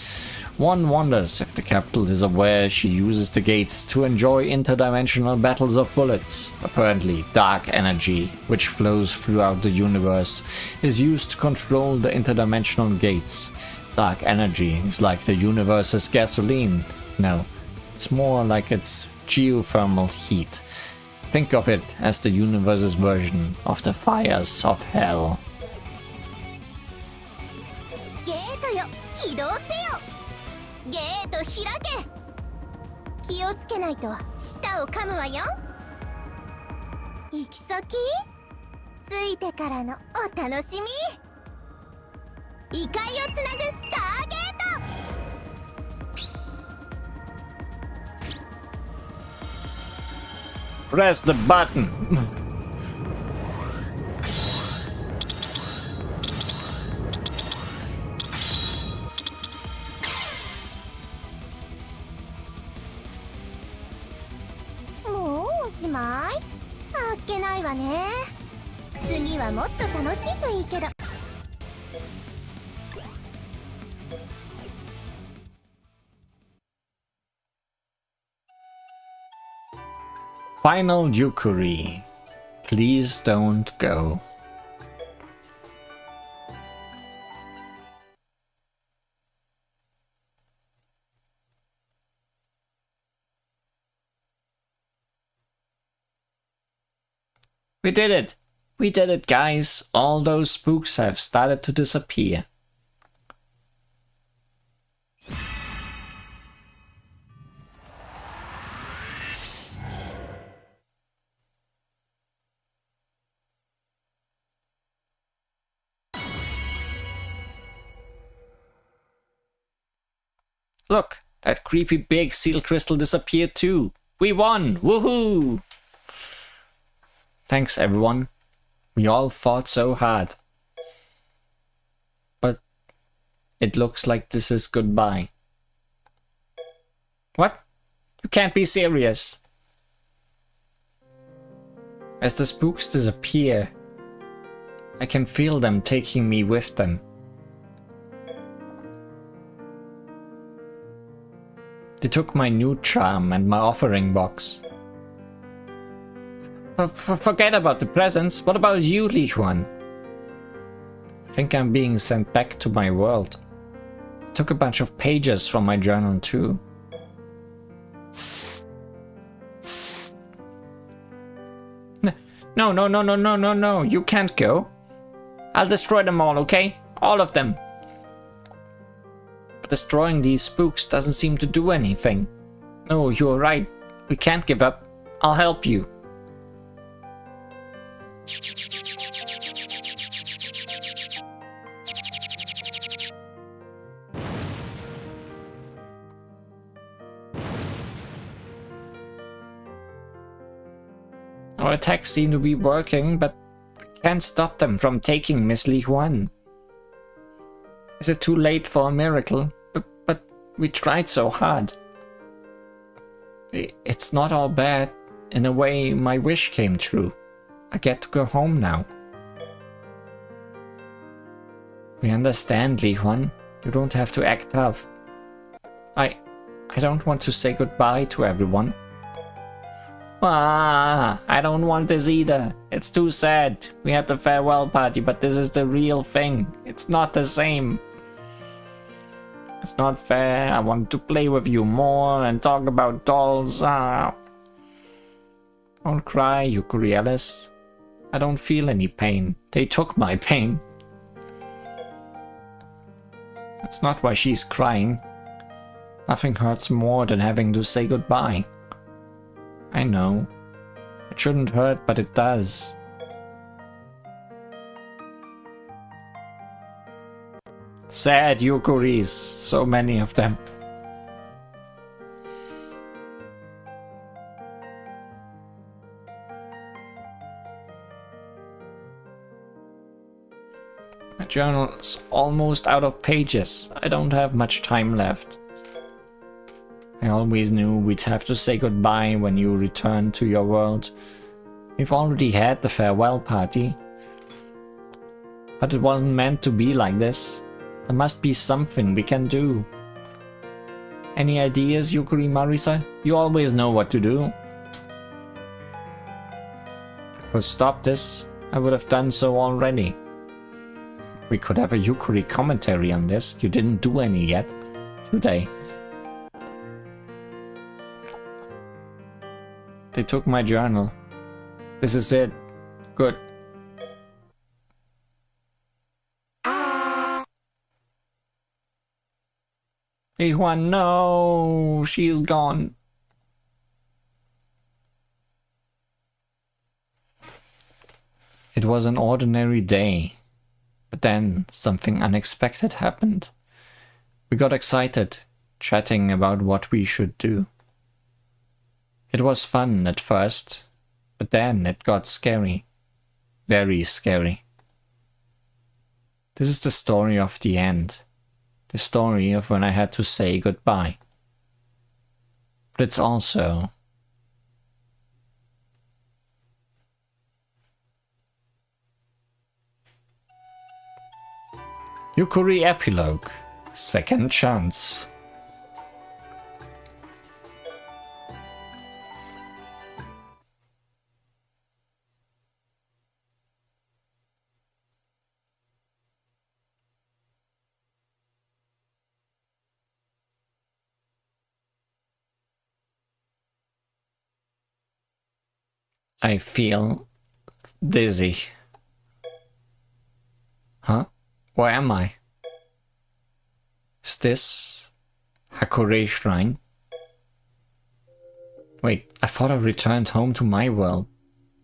One wonders if the capital is aware she uses the gates to enjoy interdimensional battles of bullets. Apparently, dark energy, which flows throughout the universe, is used to control the interdimensional gates. Dark energy is like the universe's gasoline. No, it's more like its geothermal heat. Think of it as the universe's version of the fires of hell. ゲートよ、起動せよ。ゲート開け。気をつけないと舌を噛むわよ。行き先ついてからのお楽しみ。異界をつなぐスターゲート。 「Press the button.もうおしまい？あっけないわね。次はもっと楽しいといいけど。Final Yukari. Please don't go. We did it! We did it, guys! All those spooks have started to disappear. Look, that creepy big seal crystal disappeared too. We won! Woohoo! Thanks, everyone. We all fought so hard. But it looks like this is goodbye. What? You can't be serious. As the spooks disappear, I can feel them taking me with them. They took my new charm and my offering box. Forget about the presents. What about you, Li Huan? I think I'm being sent back to my world. I took a bunch of pages from my journal too. No, you can't go. I'll destroy them all, okay? All of them. But destroying these spooks doesn't seem to do anything. No, you're right. We can't give up. I'll help you. Our attacks seem to be working, but we can't stop them from taking Miss Li Huan. Is it too late for a miracle? But we tried so hard. It's not all bad. In a way, my wish came true. I get to go home now. We understand, Li Huan. You don't have to act tough. I don't want to say goodbye to everyone. I don't want this either. It's too sad. We had the farewell party, but this is the real thing. It's not the same. It's not fair. I want to play with you more and talk about dolls. Don't cry, Yukari Alice. I don't feel any pain. They took my pain. That's not why she's crying. Nothing hurts more than having to say goodbye. I know. It shouldn't hurt, but it does. Sad Yukuris. So many of them. My journal's almost out of pages. I don't have much time left. I always knew we'd have to say goodbye when you return to your world. We've already had the farewell party. But it wasn't meant to be like this. There must be something we can do. Any ideas, Yukari Marisa? You always know what to do. If I could stop this, I would have done so already. We could have a Yukari commentary on this. You didn't do any yet, today. They took my journal. This is it. Good. Li Huan, no! She's gone. It was an ordinary day. But then something unexpected happened. We got excited, chatting about what we should do. It was fun at first, But then it got scary. Very scary. This is the story of the end. The story of when I had to say goodbye. But it's also Yukuri Epilogue, Second Chance. I feel dizzy. Huh? Where am I? Is this Hakure Shrine? Wait, I thought I returned home to my world.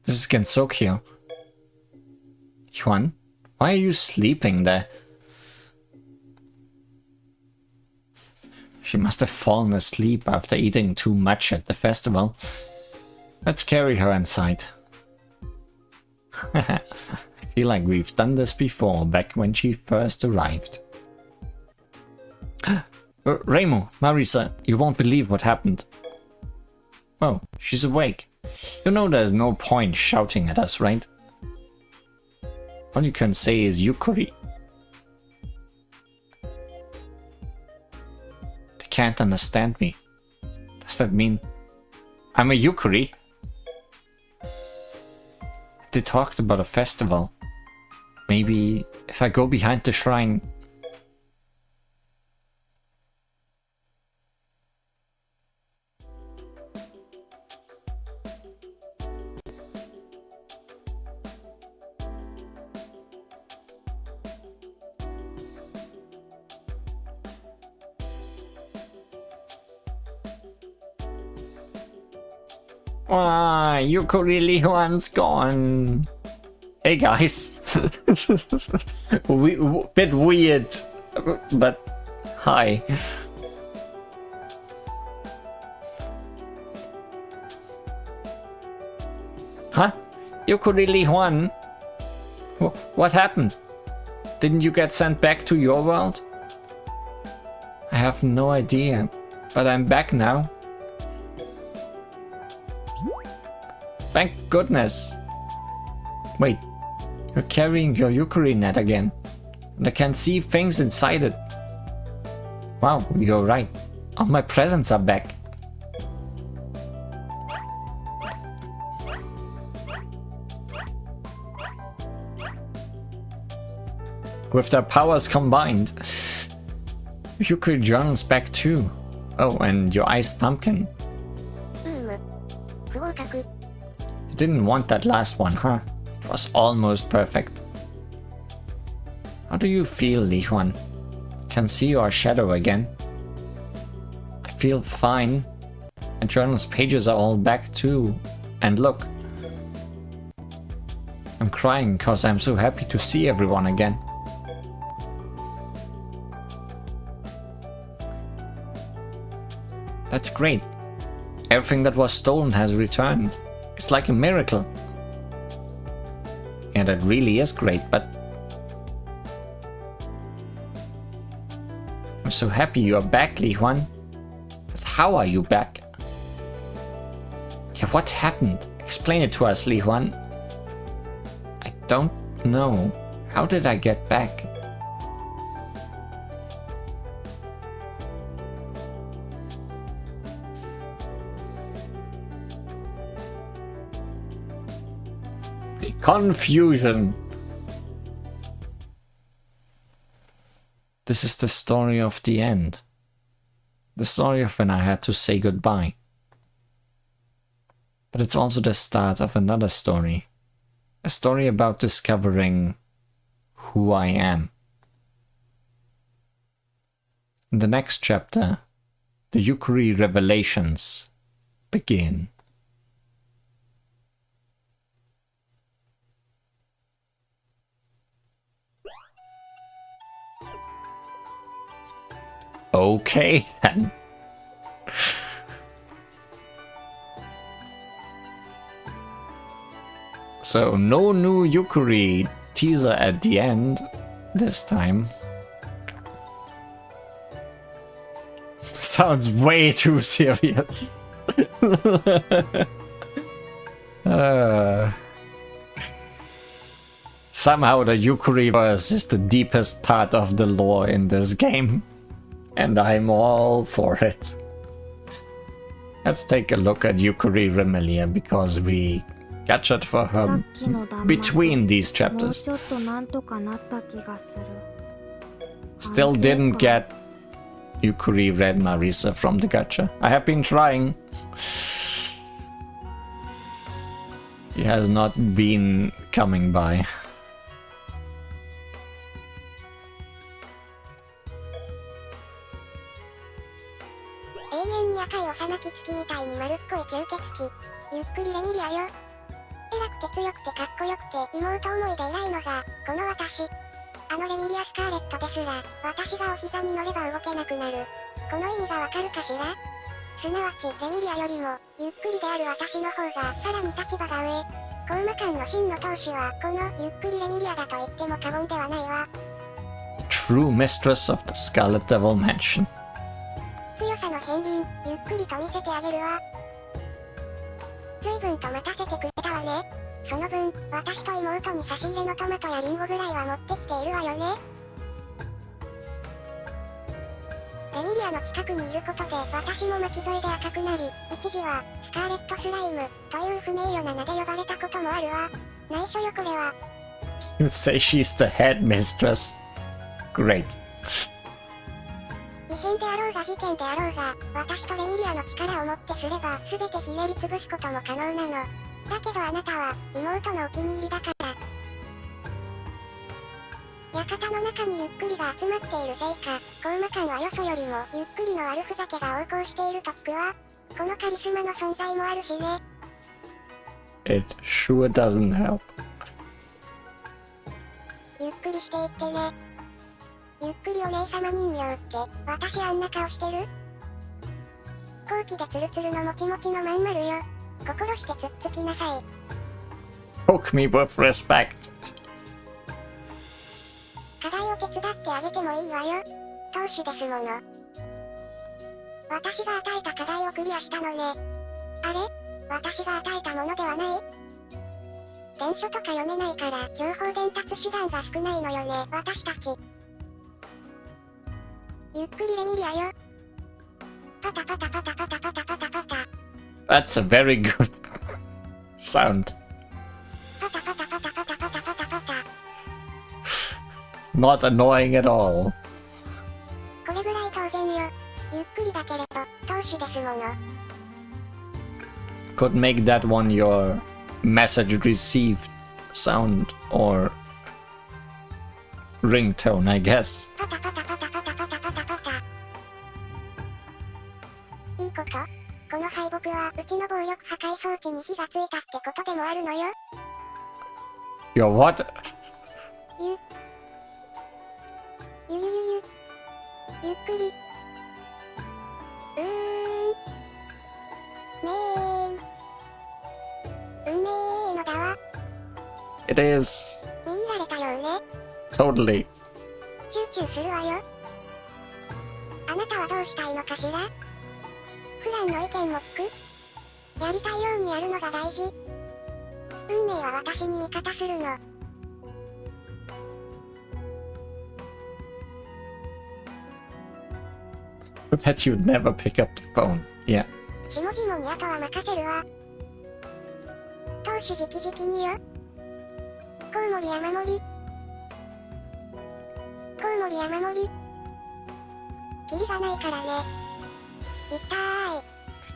This is Gensokyo. Yuan, why are you sleeping there? She must have fallen asleep after eating too much at the festival. Let's carry her inside. I feel like we've done this before, back when she first arrived. Reimu, Marisa, you won't believe what happened. Oh, she's awake. You know there's no point shouting at us, right? All you can say is Yukuri. They can't understand me. Does that mean I'm a Yukuri? They talked about a festival. Maybe if I go behind the shrine. Ah, Yukuri Lihuan's gone. Hey guys. Bit weird, but hi. Huh? Yukuri Lihuan? What happened? Didn't you get sent back to your world? I have no idea, but I'm back now. Thank goodness. Wait, you're carrying your Yukuri net again. And I can see things inside it. Wow, you're right. All my presents are back. With their powers combined. Yukuri journals back too. Oh, and your iced pumpkin. You didn't want that last one, huh? It was almost perfect. How do you feel, Lihuan? Can see your shadow again. I feel fine. My journal's pages are all back too. And look. I'm crying because I'm so happy to see everyone again. That's great. Everything that was stolen has returned. It's like a miracle. Yeah, that really is great, but I'm so happy you are back, Lihuan. But how are you back? Yeah, what happened? Explain it to us, Lihuan. I don't know. How did I get back? Confusion. This is the story of the end. The story of when I had to say goodbye. But it's also the start of another story. A story about discovering who I am. In the next chapter, the Yukuri revelations begin. Okay, then. So no new Yukari teaser at the end this time. Sounds way too serious. Somehow the Yukari verse is the deepest part of the lore in this game, and I'm all for it. Let's take a look at Yukari Remelia because we gached for her between these chapters. Still didn't get Yukari Red Marisa from the gacha. I have been trying. He has not been coming by. True mistress of the Scarlet Devil Mansion. You say she's the head mistress. Great. It sure doesn't help. Poke me with respect. That's a very good sound. Not annoying at all. Could make that one your message received sound or ringtone, I guess. Your what? It is. Totally. I bet you'd never pick up the phone. Yeah.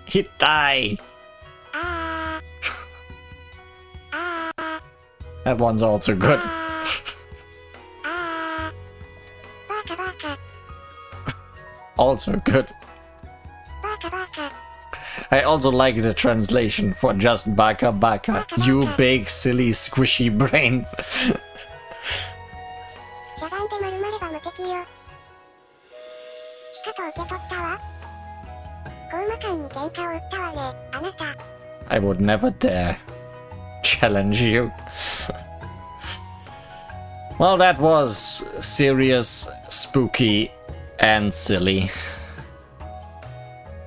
Hitai! That one's also good. Also good. I also like the translation for just baka baka. You big silly squishy brain. I would never dare challenge you. Well, that was serious, spooky, and silly.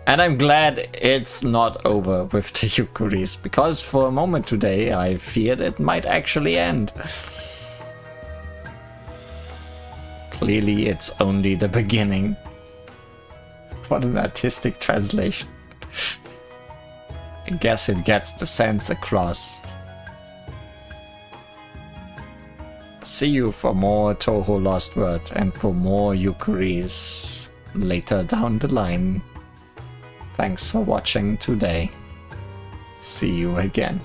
And I'm glad it's not over with the Yukuris, because for a moment today I feared it might actually end. Clearly it's only the beginning. What an artistic translation. I guess it gets the sense across. See you for more Touhou LostWord and for more Yukuris later down the line. Thanks for watching today. See you again.